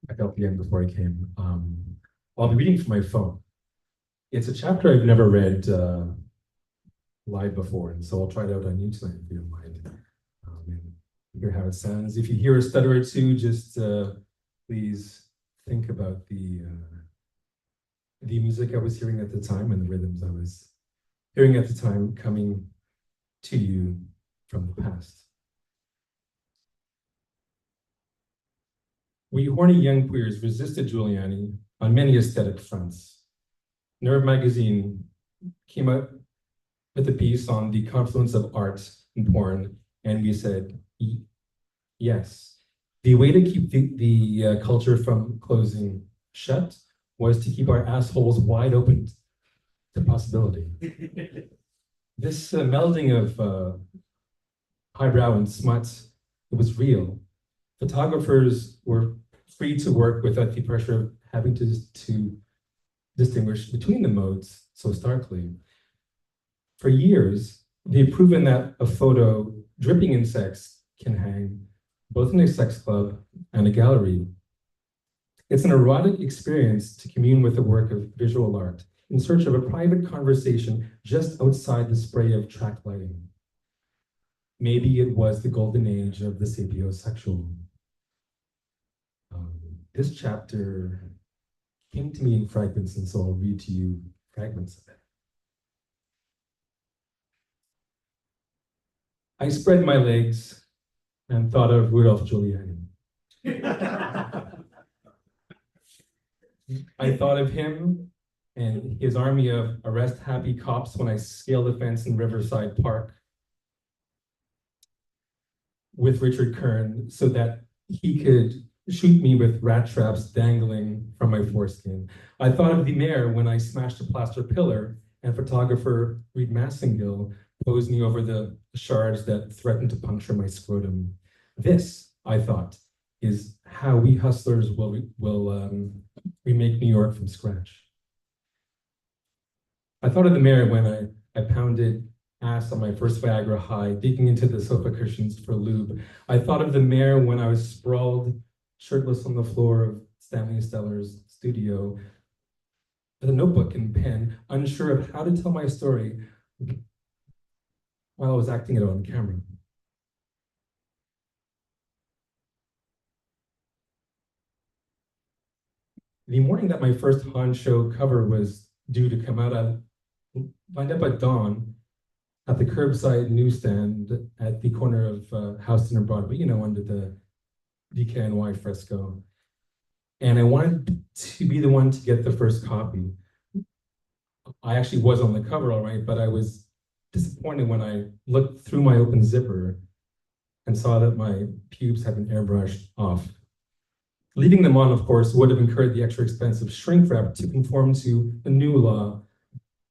I felt the end before I came. I'll be reading from my phone. It's a chapter I've never read live before, and so I'll try it out on you tonight if you don't mind. And hear how it sounds. If you hear a stutter or two, just please think about the music I was hearing at the time and the rhythms I was hearing at the time coming to you from the past. We horny young queers resisted Giuliani on many aesthetic fronts. Nerve magazine came out with a piece on the confluence of art and porn, and we said, yes. The way to keep the culture from closing shut was to keep our assholes wide open to possibility. This melding of highbrow and smut, it was real. Photographers were free to work without the pressure of having to distinguish between the modes so starkly. For years, they've proven that a photo dripping in sex can hang both in a sex club and a gallery. It's an erotic experience to commune with a work of visual art in search of a private conversation just outside the spray of track lighting. Maybe it was the golden age of the sapiosexual. This chapter came to me in fragments, and so I'll read to you fragments of it. I spread my legs and thought of Rudolph Giuliani. I thought of him and his army of arrest-happy cops when I scaled the fence in Riverside Park with Richard Kern so that he could shoot me with rat traps dangling from my foreskin. I thought of the mayor when I smashed a plaster pillar and photographer Reed Massengill posed me over the shards that threatened to puncture my scrotum. This, I thought, is how we hustlers will remake New York from scratch. I thought of the mayor when I pounded ass on my first Viagra high, digging into the sofa cushions for lube. I thought of the mayor when I was sprawled shirtless on the floor of Stanley Steller's studio with a notebook and pen, unsure of how to tell my story while I was acting it on camera. The morning that my first Han show cover was due to come out, I lined up at dawn at the curbside newsstand at the corner of Houston and Broadway, you know, under the DKNY fresco. And I wanted to be the one to get the first copy. I actually was on the cover, all right, but I was disappointed when I looked through my open zipper and saw that my pubes had been airbrushed off. Leaving them on, of course, would have incurred the extra expense of shrink wrap to conform to the new law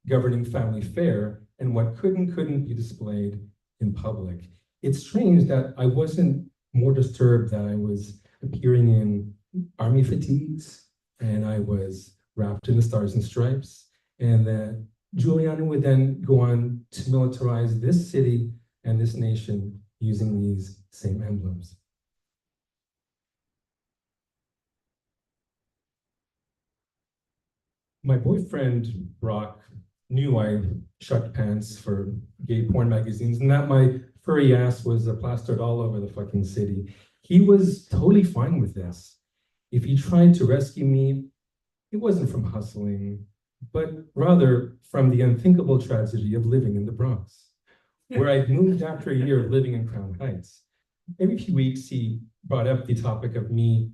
governing family fare and what couldn't be displayed in public. It's strange that I wasn't more disturbed that I was appearing in army fatigues and I was wrapped in the stars and stripes, and that Giuliani would then go on to militarize this city and this nation using these same emblems. My boyfriend, Brock, knew I shut pants for gay porn magazines and that my furry ass was plastered all over the fucking city. He was totally fine with this. If he tried to rescue me, it wasn't from hustling, but rather from the unthinkable tragedy of living in the Bronx, where I'd moved after a year of living in Crown Heights. Every few weeks, he brought up the topic of me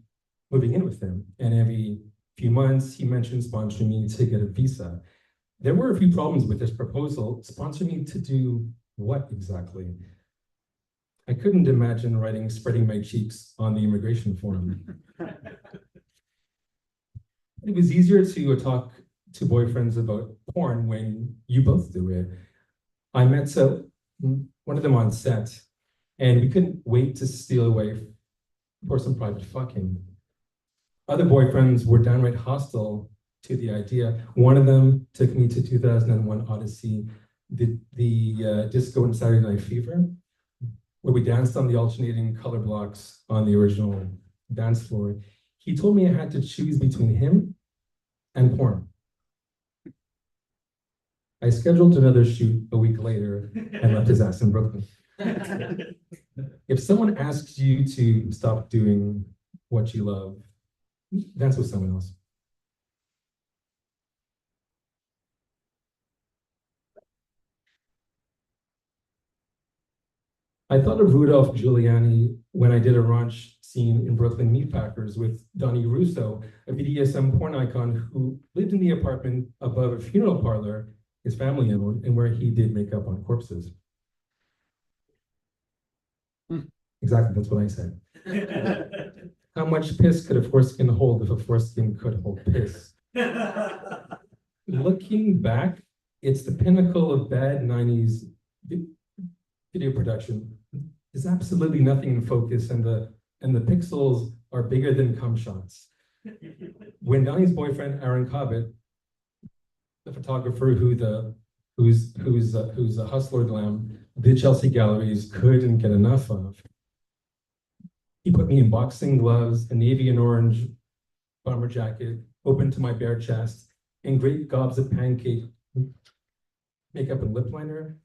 moving in with him, and every few months, he mentioned sponsoring me to get a visa. There were a few problems with this proposal. Sponsor me to do what exactly? I couldn't imagine writing "spreading my cheeks" on the immigration form. It was easier to talk to boyfriends about porn when you both do it. I met one of them on set, and we couldn't wait to steal away for some private fucking. Other boyfriends were downright hostile to the idea. One of them took me to 2001 Odyssey, the disco and Saturday Night Fever, where we danced on the alternating color blocks on the original dance floor. He told me I had to choose between him and porn. I scheduled another shoot a week later and left his ass in Brooklyn. If someone asks you to stop doing what you love, dance with someone else. I thought of Rudolph Giuliani when I did a raunch scene in Brooklyn Meatpackers with Donnie Russo, a BDSM porn icon who lived in the apartment above a funeral parlor his family owned and where he did makeup on corpses. Exactly, that's what I said. How much piss could a foreskin hold if a foreskin could hold piss? Looking back, it's the pinnacle of bad 90s video production. There's absolutely nothing in focus, and the pixels are bigger than cum shots. When Donnie's boyfriend, Aaron Cobbett, the photographer who's a hustler glam the Chelsea galleries couldn't get enough of. He put me in boxing gloves, a navy and orange bomber jacket, open to my bare chest, and great gobs of pancake makeup and lip liner.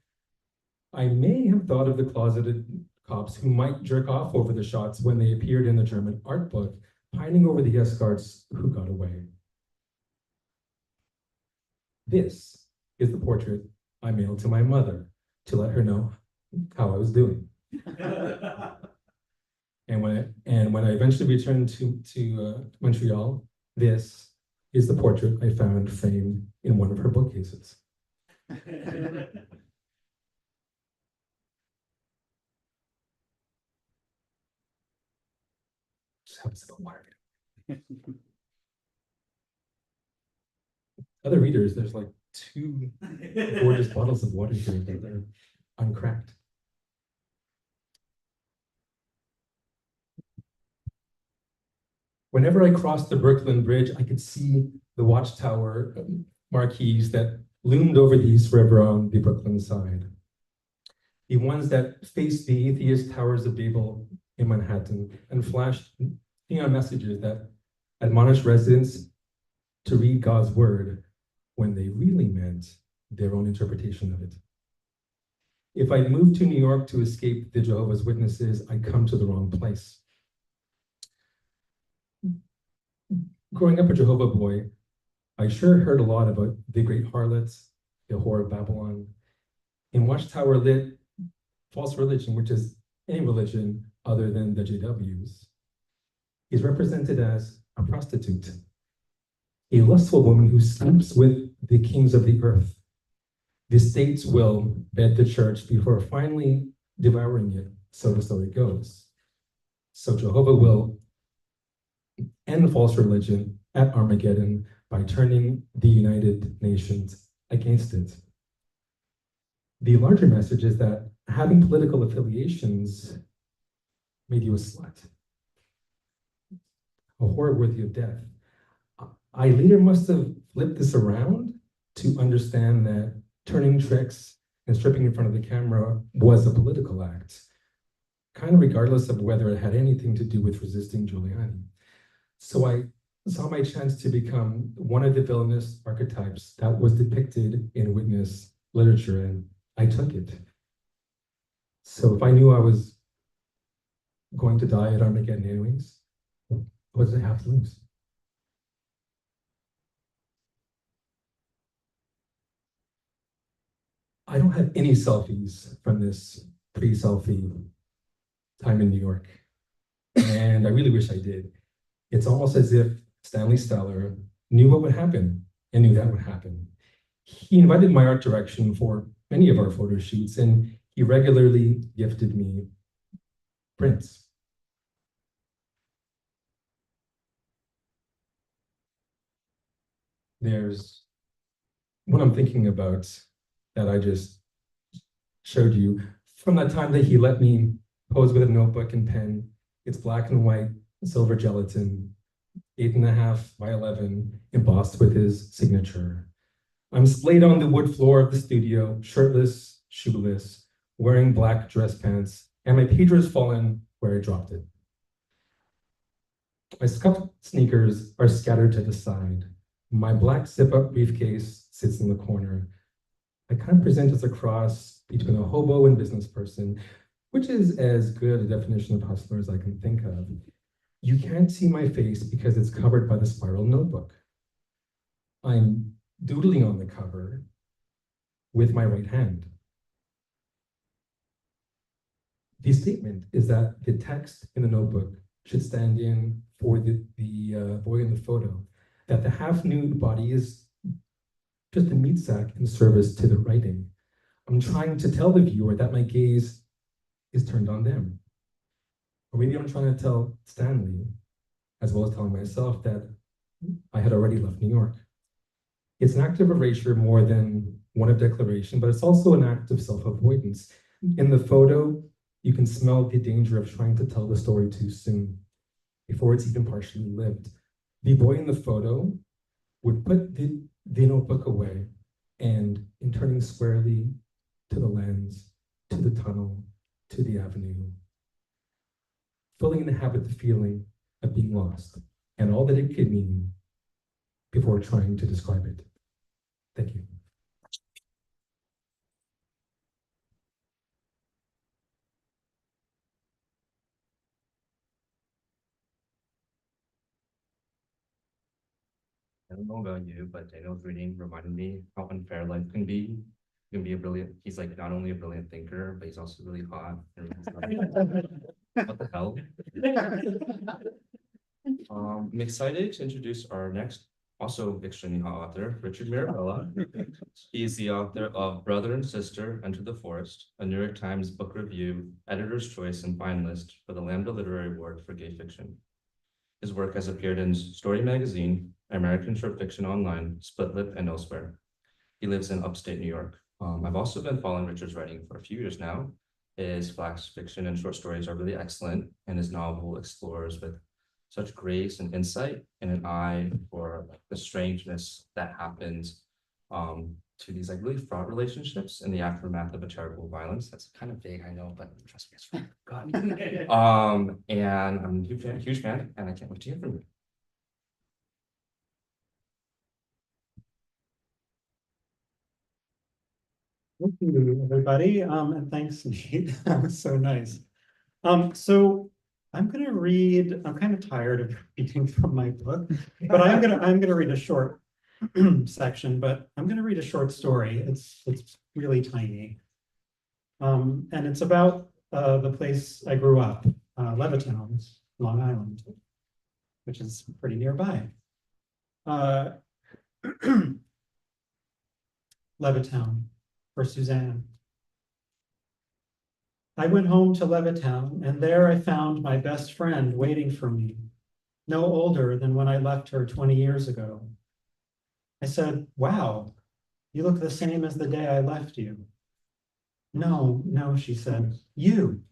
I may have thought of the closeted cops who might jerk off over the shots when they appeared in the German art book, pining over the escorts who got away. This is the portrait I mailed to my mother to let her know how I was doing. And when I eventually returned to Montreal, this is the portrait I found framed in one of her bookcases. Just have a sip of water. Other readers, there's like 2 gorgeous bottles of water here that are uncracked. Whenever I crossed the Brooklyn Bridge, I could see the watchtower marquees that loomed over the East River on the Brooklyn side. The ones that faced the atheist towers of Babel in Manhattan and flashed neon messages that admonished residents to read God's word when they really meant their own interpretation of it. If I'd moved to New York to escape the Jehovah's Witnesses, I'd come to the wrong place. Growing up a Jehovah boy, I sure heard a lot about the great harlots, the whore of Babylon. In Watchtower lit false religion, which is any religion other than the JWs, is represented as a prostitute, a lustful woman who sleeps with the kings of the earth. The states will bed the church before finally devouring it, so the story goes. So Jehovah will end false religion at Armageddon by turning the United Nations against it. The larger message is that having political affiliations made you a slut, a whore worthy of death. I later must have flipped this around to understand that turning tricks and stripping in front of the camera was a political act, kind of regardless of whether it had anything to do with resisting Giuliani. So I saw my chance to become one of the villainous archetypes that was depicted in witness literature, and I took it. So if I knew I was going to die at Armageddon anyways, what did I have to lose? I don't have any selfies from this pre-selfie time in New York, and I really wish I did. It's almost as if Stanley Steller knew what would happen and knew that would happen. He invited my art direction for many of our photo shoots, and he regularly gifted me prints. There's what I'm thinking about that I just showed you from that time that he let me pose with a notebook and pen. It's black and white, silver gelatin, 8.5 by 11, embossed with his signature. I'm splayed on the wood floor of the studio, shirtless, shoeless, wearing black dress pants, and my pager's fallen where I dropped it. My scuffed sneakers are scattered to the side. My black zip-up briefcase sits in the corner. I kind of present as a cross between a hobo and business person, which is as good a definition of hustler as I can think of. You can't see my face because it's covered by the spiral notebook. I'm doodling on the cover with my right hand. The statement is that the text in the notebook should stand in for the boy in the photo, that the half-nude body is just a meat sack in service to the writing. I'm trying to tell the viewer that my gaze is turned on them. Or maybe I'm trying to tell Stanley, as well as telling myself, that I had already left New York. It's an act of erasure more than one of declaration, but it's also an act of self-avoidance. In the photo, you can smell the danger of trying to tell the story too soon, before it's even partially lived. The boy in the photo would put the notebook away and in turning squarely to the lens, to the tunnel, to the avenue, fully inhabit the feeling of being lost and all that it could mean before trying to describe it. Thank you. I don't know about you, but Daniel's reading reminded me how unfair life can be. He can be a brilliant, he's like not only a brilliant thinker, but he's also really hot. What the hell? I'm excited to introduce our next, also extremely hot author, Richard Mirabella. He is the author of Brother and Sister, Enter the Forest, a New York Times Book Review, Editor's Choice, and finalist for the Lambda Literary Award for Gay Fiction. His work has appeared in Story Magazine, American Short Fiction Online, Split Lip, and elsewhere. He lives in upstate New York. I've also been following Richard's writing for a few years now. His flash fiction and short stories are really excellent, and his novel explores with such grace and insight and an eye for the strangeness that happens to these like really fraught relationships in the aftermath of a terrible violence. That's kind of vague, I know, but trust me, it's from God. And I'm a huge fan, and I can't wait to hear from you. Thank you, everybody, and thanks, Nate. That was so nice. So I'm gonna read, I'm kind of tired of reading from my book, but I'm gonna read a short section, but I'm gonna read a short story. It's really tiny. And it's about the place I grew up, Levittown, Long Island, which is pretty nearby. Levittown. For Suzanne. I went home to Levittown, and there I found my best friend waiting for me, no older than when I left her 20 years ago. I said, "Wow, you look the same as the day I left you." No, she said, "You."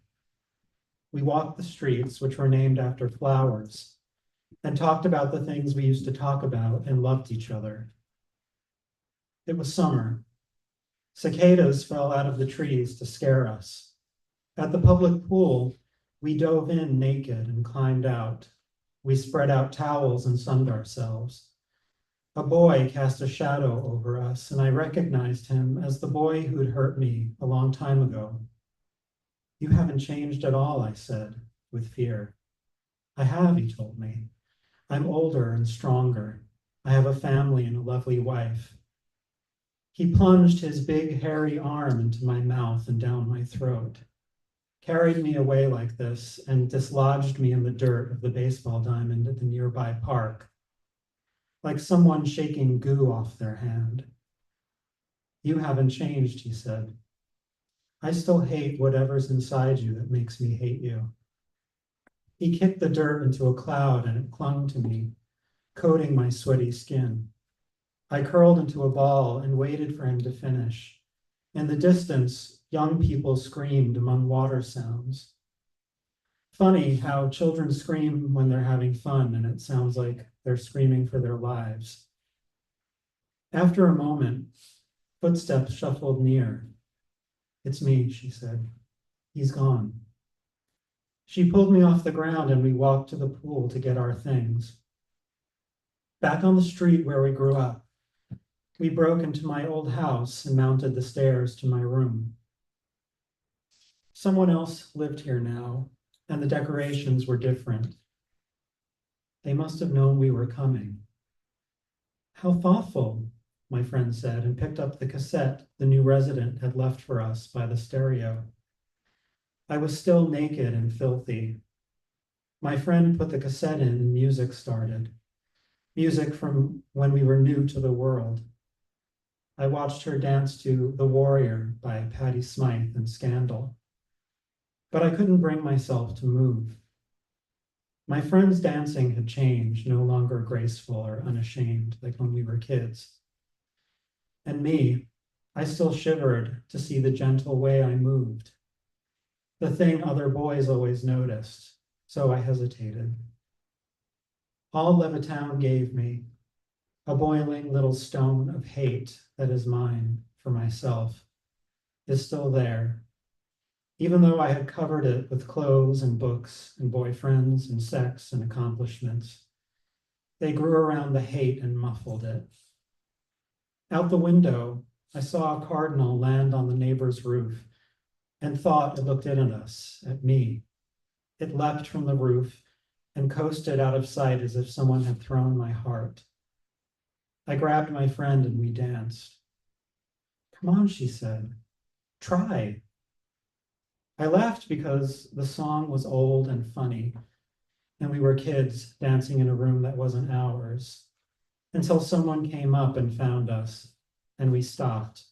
We walked the streets, which were named after flowers, and talked about the things we used to talk about and loved each other. It was summer. Cicadas fell out of the trees to scare us. At the public pool, we dove in naked and climbed out. We spread out towels and sunned ourselves. A boy cast a shadow over us, and I recognized him as the boy who'd hurt me a long time ago. "You haven't changed at all," I said, with fear. "I have," he told me. "I'm older and stronger. I have a family and a lovely wife." He plunged his big hairy arm into my mouth and down my throat, carried me away like this, and dislodged me in the dirt of the baseball diamond at the nearby park, like someone shaking goo off their hand. "You haven't changed," he said. "I still hate whatever's inside you that makes me hate you." He kicked the dirt into a cloud and it clung to me, coating my sweaty skin. I curled into a ball and waited for him to finish. In the distance, young people screamed among water sounds. Funny how children scream when they're having fun, and it sounds like they're screaming for their lives. After a moment, footsteps shuffled near. "It's me," she said. "He's gone." She pulled me off the ground and we walked to the pool to get our things. Back on the street where we grew up, we broke into my old house and mounted the stairs to my room. Someone else lived here now, and the decorations were different. They must have known we were coming. "How thoughtful," my friend said, and picked up the cassette the new resident had left for us by the stereo. I was still naked and filthy. My friend put the cassette in and music started. Music from when we were new to the world. I watched her dance to "The Warrior" by Patti Smythe and Scandal. But I couldn't bring myself to move. My friend's dancing had changed, no longer graceful or unashamed like when we were kids. And me, I still shivered to see the gentle way I moved. The thing other boys always noticed, so I hesitated. All Levittown gave me a boiling little stone of hate that is mine for myself, is still there, even though I had covered it with clothes and books and boyfriends and sex and accomplishments. They grew around the hate and muffled it. Out the window, I saw a cardinal land on the neighbor's roof and thought it looked in at us, at me. It leapt from the roof and coasted out of sight as if someone had thrown my heart. I grabbed my friend and we danced. Come on, she said, try. I laughed because the song was old and funny, and we were kids dancing in a room that wasn't ours, until someone came up and found us, and we stopped,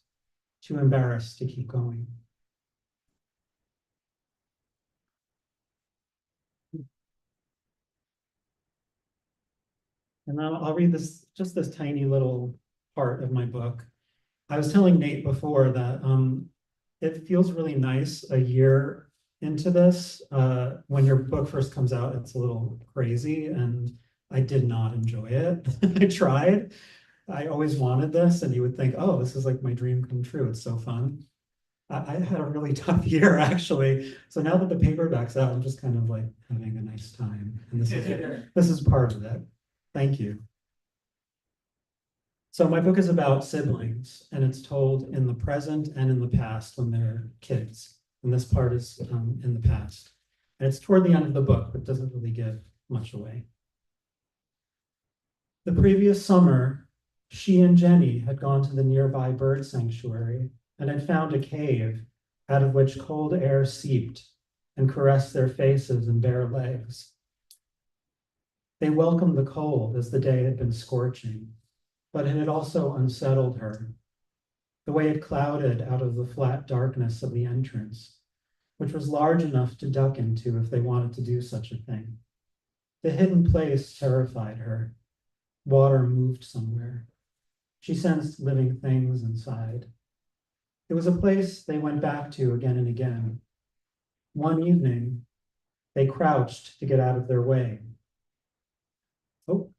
too embarrassed to keep going. And now I'll read this, just this tiny little part of my book. I was telling Nate before that it feels really nice a year into this. When your book first comes out, it's a little crazy, and I did not enjoy it. I tried. I always wanted this, and you would think, oh, this is like my dream come true. It's so fun. I had a really tough year, actually. So now that the paperback's out, I'm just kind of like having a nice time. And this is part of it. Thank you. So my book is about siblings, and it's told in the present and in the past when they're kids. And this part is in the past. And it's toward the end of the book, but doesn't really give much away. The previous summer, she and Jenny had gone to the nearby bird sanctuary and had found a cave out of which cold air seeped and caressed their faces and bare legs. They welcomed the cold as the day had been scorching, but it had also unsettled her, the way it clouded out of the flat darkness of the entrance, which was large enough to duck into if they wanted to do such a thing. The hidden place terrified her. Water moved somewhere. She sensed living things inside. It was a place they went back to again and again. One evening, they crouched to get out of their way. Oh,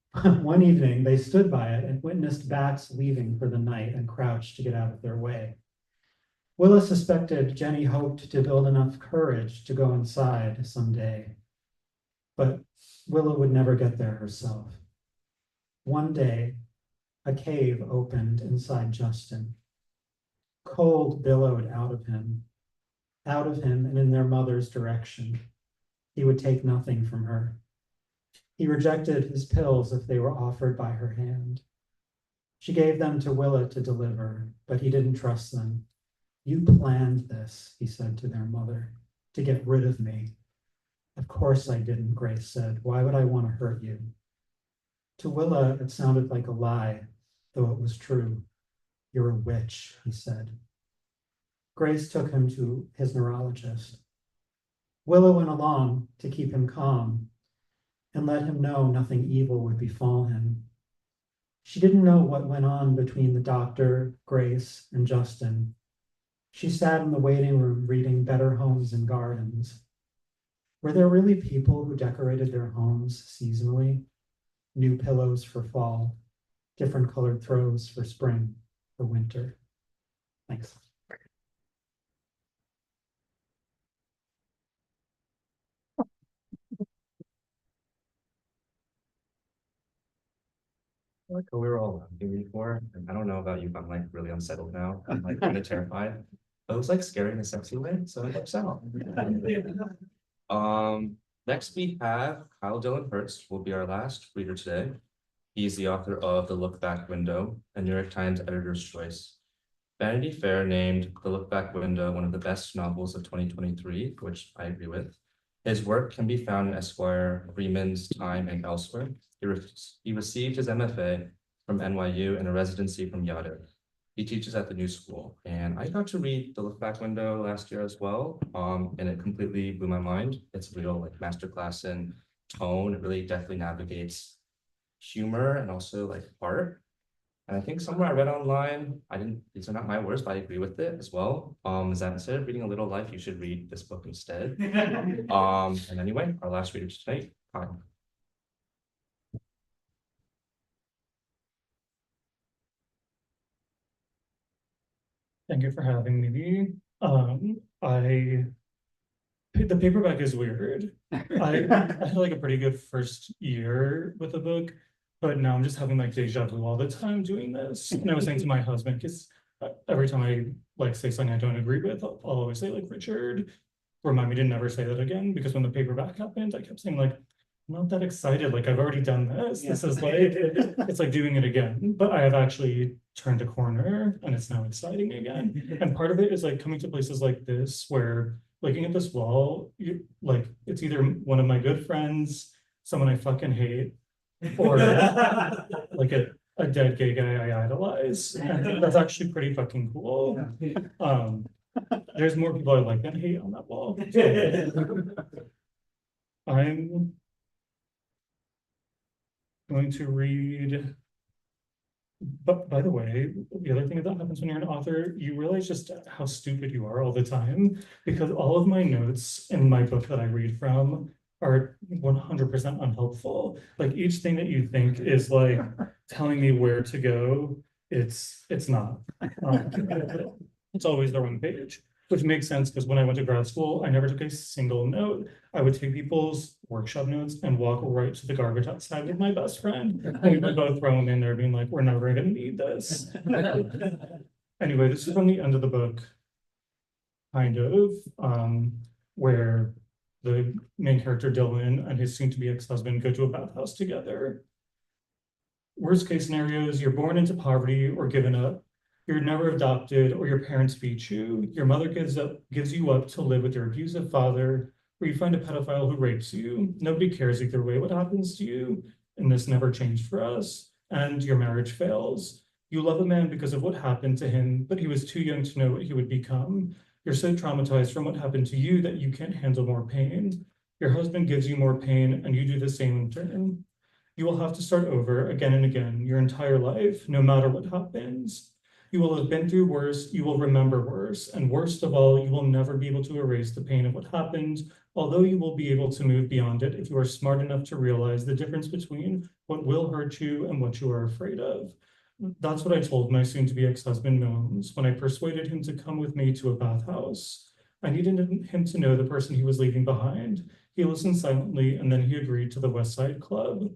one evening, they stood by it and witnessed bats leaving for the night and crouched to get out of their way. Willa suspected Jenny hoped to build enough courage to go inside someday, but Willa would never get there herself. One day, a cave opened inside Justin. Cold billowed out of him and in their mother's direction. He would take nothing from her. He rejected his pills if they were offered by her hand. She gave them to Willa to deliver, but he didn't trust them. You planned this, he said to their mother, to get rid of me. Of course I didn't, Grace said. Why would I want to hurt you? To Willa, it sounded like a lie, though it was true. You're a witch, he said. Grace took him to his neurologist. Willa went along to keep him calm and let him know nothing evil would befall him. She didn't know what went on between the doctor, Grace, and Justin. She sat in the waiting room reading Better Homes and Gardens. Were there really people who decorated their homes seasonally? New pillows for fall, different colored throws for spring, for winter. Thanks. Like we were all laughing before, and I don't know about you, but I'm like really unsettled now. I'm like kind of terrified. But it was like scary in a sexy way, so it works out. Next we have Dillon Hertz will be our last reader today. He's the author of The Look Back Window, a New York Times editor's choice. Vanity Fair named The Look Back Window one of the best novels of 2023, which I agree with. His work can be found in Esquire, Freeman's, Time, and elsewhere. He received his MFA from NYU and a residency from Yale. He teaches at the New School, and I got to read The Look Back Window last year as well, and it completely blew my mind. It's a real like masterclass in tone. It really definitely navigates humor and also like art. And I think somewhere I read online, these are not my words, but I agree with it as well. Is that instead of reading A Little Life, you should read this book instead. And anyway, our last reader tonight, Kyle. Thank you for having me. The paperback is weird. I had like a pretty good first year with the book, but now I'm just having like deja vu all the time doing this. And I was saying to my husband, because every time I like say something I don't agree with, I'll always say like, Richard, remind me to never say that again, because when the paperback happened, I kept saying like, I'm not that excited, like I've already done this. This is like, it's like doing it again, but I have actually turned a corner and it's now exciting again. And part of it is like coming to places like this where looking at this wall, you like, it's either one of my good friends, someone I fucking hate, or like a dead gay guy I idolize. And that's actually pretty fucking cool. There's more people I like than hate on that wall. I'm going to read, but by the way, the other thing that happens when you're an author, you realize just how stupid you are all the time, because all of my notes in my book that I read from are 100% unhelpful. Like each thing that you think is like telling me where to go, it's not. It's always the wrong page, which makes sense because when I went to grad school, I never took a single note. I would take people's workshop notes and walk right to the garbage outside with my best friend. And we would both throw them in there being like, we're never gonna need this. Anyway, this is from the end of the book, kind of, where the main character Dillon and his soon-to-be ex-husband go to a bathhouse together. Worst case scenarios, you're born into poverty or given up. You're never adopted or your parents beat you. Your mother gives you up to live with your abusive father, or you find a pedophile who rapes you. Nobody cares either way what happens to you, and this never changed for us. And your marriage fails. You love a man because of what happened to him, but he was too young to know what he would become. You're so traumatized from what happened to you that you can't handle more pain. Your husband gives you more pain, and you do the same in turn. You will have to start over again and again your entire life, no matter what happens. You will have been through worse, you will remember worse, and worst of all, you will never be able to erase the pain of what happened, although you will be able to move beyond it if you are smart enough to realize the difference between what will hurt you and what you are afraid of. That's what I told my soon-to-be ex-husband Moans when I persuaded him to come with me to a bathhouse. I needed him to know the person he was leaving behind. He listened silently, and then he agreed to the West Side Club.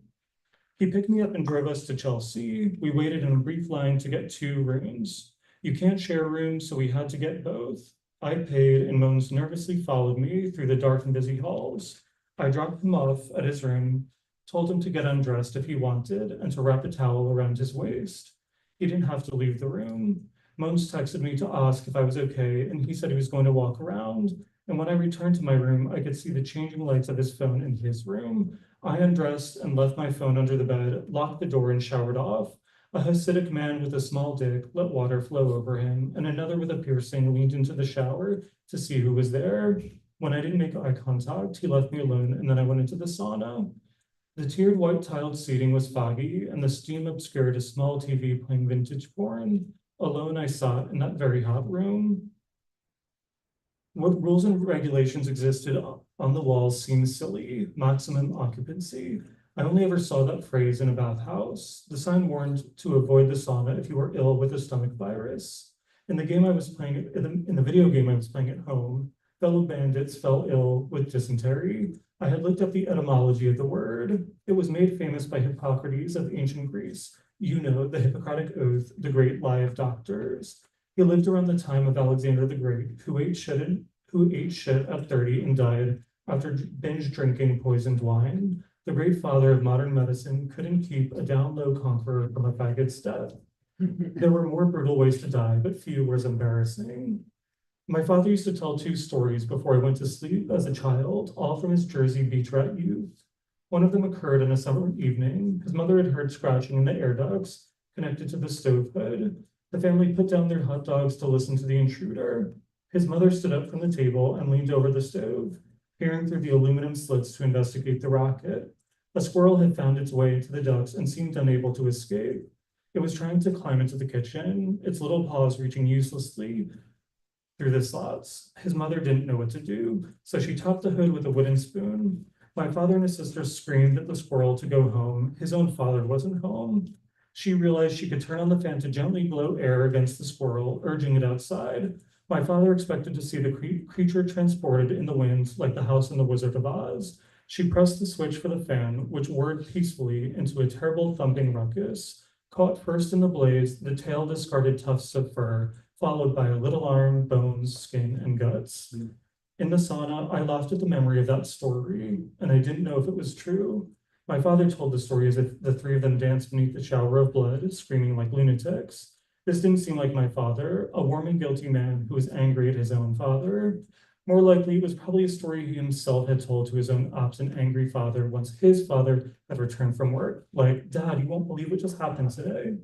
He picked me up and drove us to Chelsea. We waited in a brief line to get 2 rooms. You can't share rooms, so we had to get both. I paid, and Moans nervously followed me through the dark and busy halls. I dropped him off at his room, told him to get undressed if he wanted, and to wrap a towel around his waist. He didn't have to leave the room. Moans texted me to ask if I was okay, and he said he was going to walk around. And when I returned to my room, I could see the changing lights of his phone in his room. I undressed and left my phone under the bed, locked the door and showered off. A Hasidic man with a small dick let water flow over him, and another with a piercing leaned into the shower to see who was there. When I didn't make eye contact, he left me alone, and then I went into the sauna. The tiered white tiled seating was foggy, and the steam obscured a small TV playing vintage porn. Alone I sat in that very hot room. What rules and regulations existed on the walls seems silly. Maximum occupancy. I only ever saw that phrase in a bathhouse. The sign warned to avoid the sauna if you were ill with a stomach virus. In the game I was playing, in the video game I was playing at home, fellow bandits fell ill with dysentery. I had looked up the etymology of the word. It was made famous by Hippocrates of ancient Greece. You know, the Hippocratic Oath, the great lie of doctors. He lived around the time of Alexander the Great, who ate shit at 30 and died after binge drinking poisoned wine. The great father of modern medicine couldn't keep a down low conqueror from a faggot's death. There were more brutal ways to die, but few were as embarrassing. My father used to tell 2 stories before I went to sleep as a child, all from his Jersey beach rat youth. One of them occurred on a summer evening. His mother had heard scratching in the air ducts connected to the stove hood. The family put down their hot dogs to listen to the intruder. His mother stood up from the table and leaned over the stove, peering through the aluminum slits to investigate the racket. A squirrel had found its way into the ducts and seemed unable to escape. It was trying to climb into the kitchen, its little paws reaching uselessly through the slots. His mother didn't know what to do, so she topped the hood with a wooden spoon. My father and his sister screamed at the squirrel to go home. His own father wasn't home. She realized she could turn on the fan to gently blow air against the squirrel, urging it outside. My father expected to see the creature transported in the wind like the house in the Wizard of Oz. She pressed the switch for the fan, which whirred peacefully into a terrible thumping ruckus. Caught first in the blaze, the tail discarded tufts of fur, followed by a little arm, bones, skin, and guts. In the sauna, I laughed at the memory of that story, and I didn't know if it was true. My father told the story as if the three of them danced beneath the shower of blood, screaming like lunatics. This didn't seem like my father, a warm and guilty man who was angry at his own father. More likely, it was probably a story he himself had told to his own absent, angry father once his father had returned from work. Like, Dad, you won't believe what just happened today.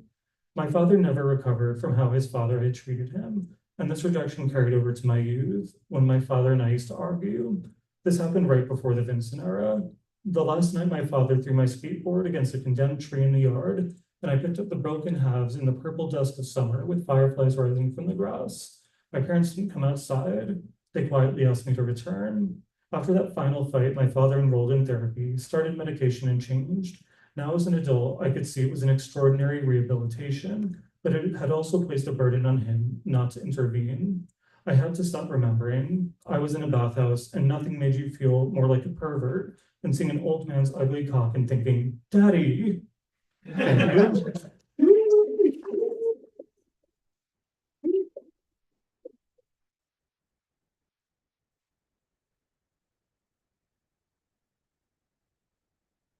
My father never recovered from how his father had treated him, and this rejection carried over to my youth, when my father and I used to argue. This happened right before the Vincent era. The last night my father threw my skateboard against a condemned tree in the yard, and I picked up the broken halves in the purple dusk of summer with fireflies rising from the grass. My parents didn't come outside. They quietly asked me to return. After that final fight, my father enrolled in therapy, started medication, and changed. Now as an adult, I could see it was an extraordinary rehabilitation, but it had also placed a burden on him not to intervene. I had to stop remembering. I was in a bathhouse, and nothing made you feel more like a pervert than seeing an old man's ugly cock and thinking, Daddy.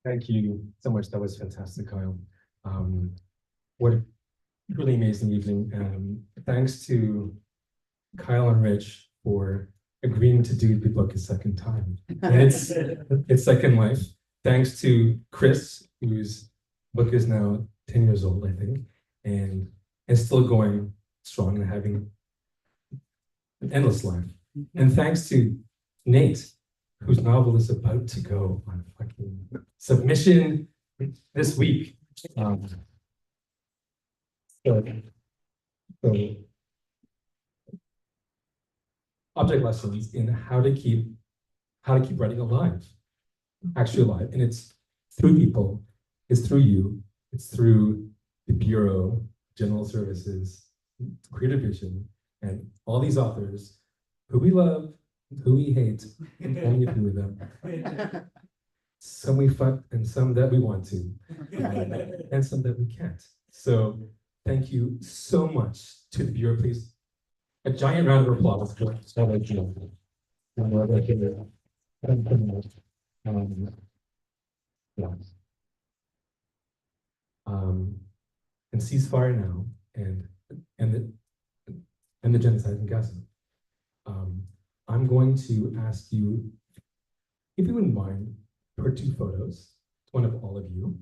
Thank you so much. That was fantastic, Kyle. What a really amazing evening. Thanks to Kyle and Rich for agreeing to do the book a second time. And it's Second Life. Thanks to Chris, whose book is now 10 years old, I think, and still going strong and having an endless life. And thanks to Nate, whose novel is about to go on fucking submission this week. So object lessons in how to keep writing alive, actually alive. And it's through people, it's through you, it's through the Bureau, General Services, Creative Vision, and all these authors who we love, who we hate, and only a few of them. Some we fuck and some that we want to, and some that we can't. So thank you so much to the Bureau. Please, a giant round of applause. And ceasefire now, and the genocide in Gaza. I'm going to ask you, if you wouldn't mind, for 2 photos, one of all of you,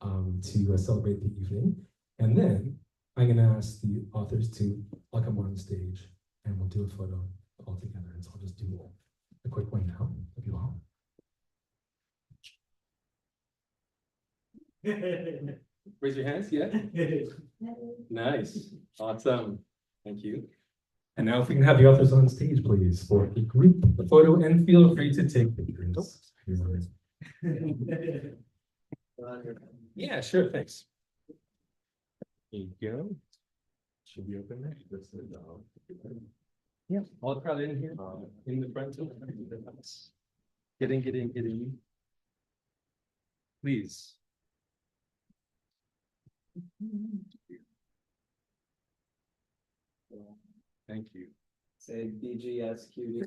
to celebrate the evening. And then I'm going to ask the authors to all come on stage, and we'll do a photo all together. And so I'll just do a quick one now of you all. Raise your hands, yeah? Nice, awesome, thank you. And now if we can have the authors on stage, please, for a group photo, and feel free to take pictures. Yeah, sure, thanks. There you go. Should be open there. Yeah, all crowd in here, in the front too. Get in. Please. Thank you. Say BGSQD.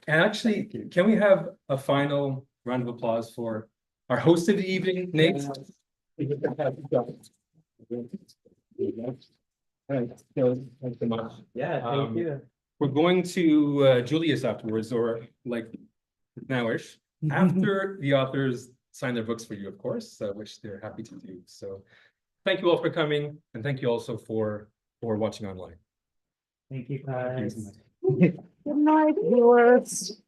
And actually, can we have a final round of applause for our host of the evening, Nate? Thanks so much. Yeah, thank you. We're going to Julius afterwards, or like nowish, after the authors sign their books for you, of course, which they're happy to do. So thank you all for coming, and thank you also for watching online. Thank you, guys. Thank you so much. Good night, viewers.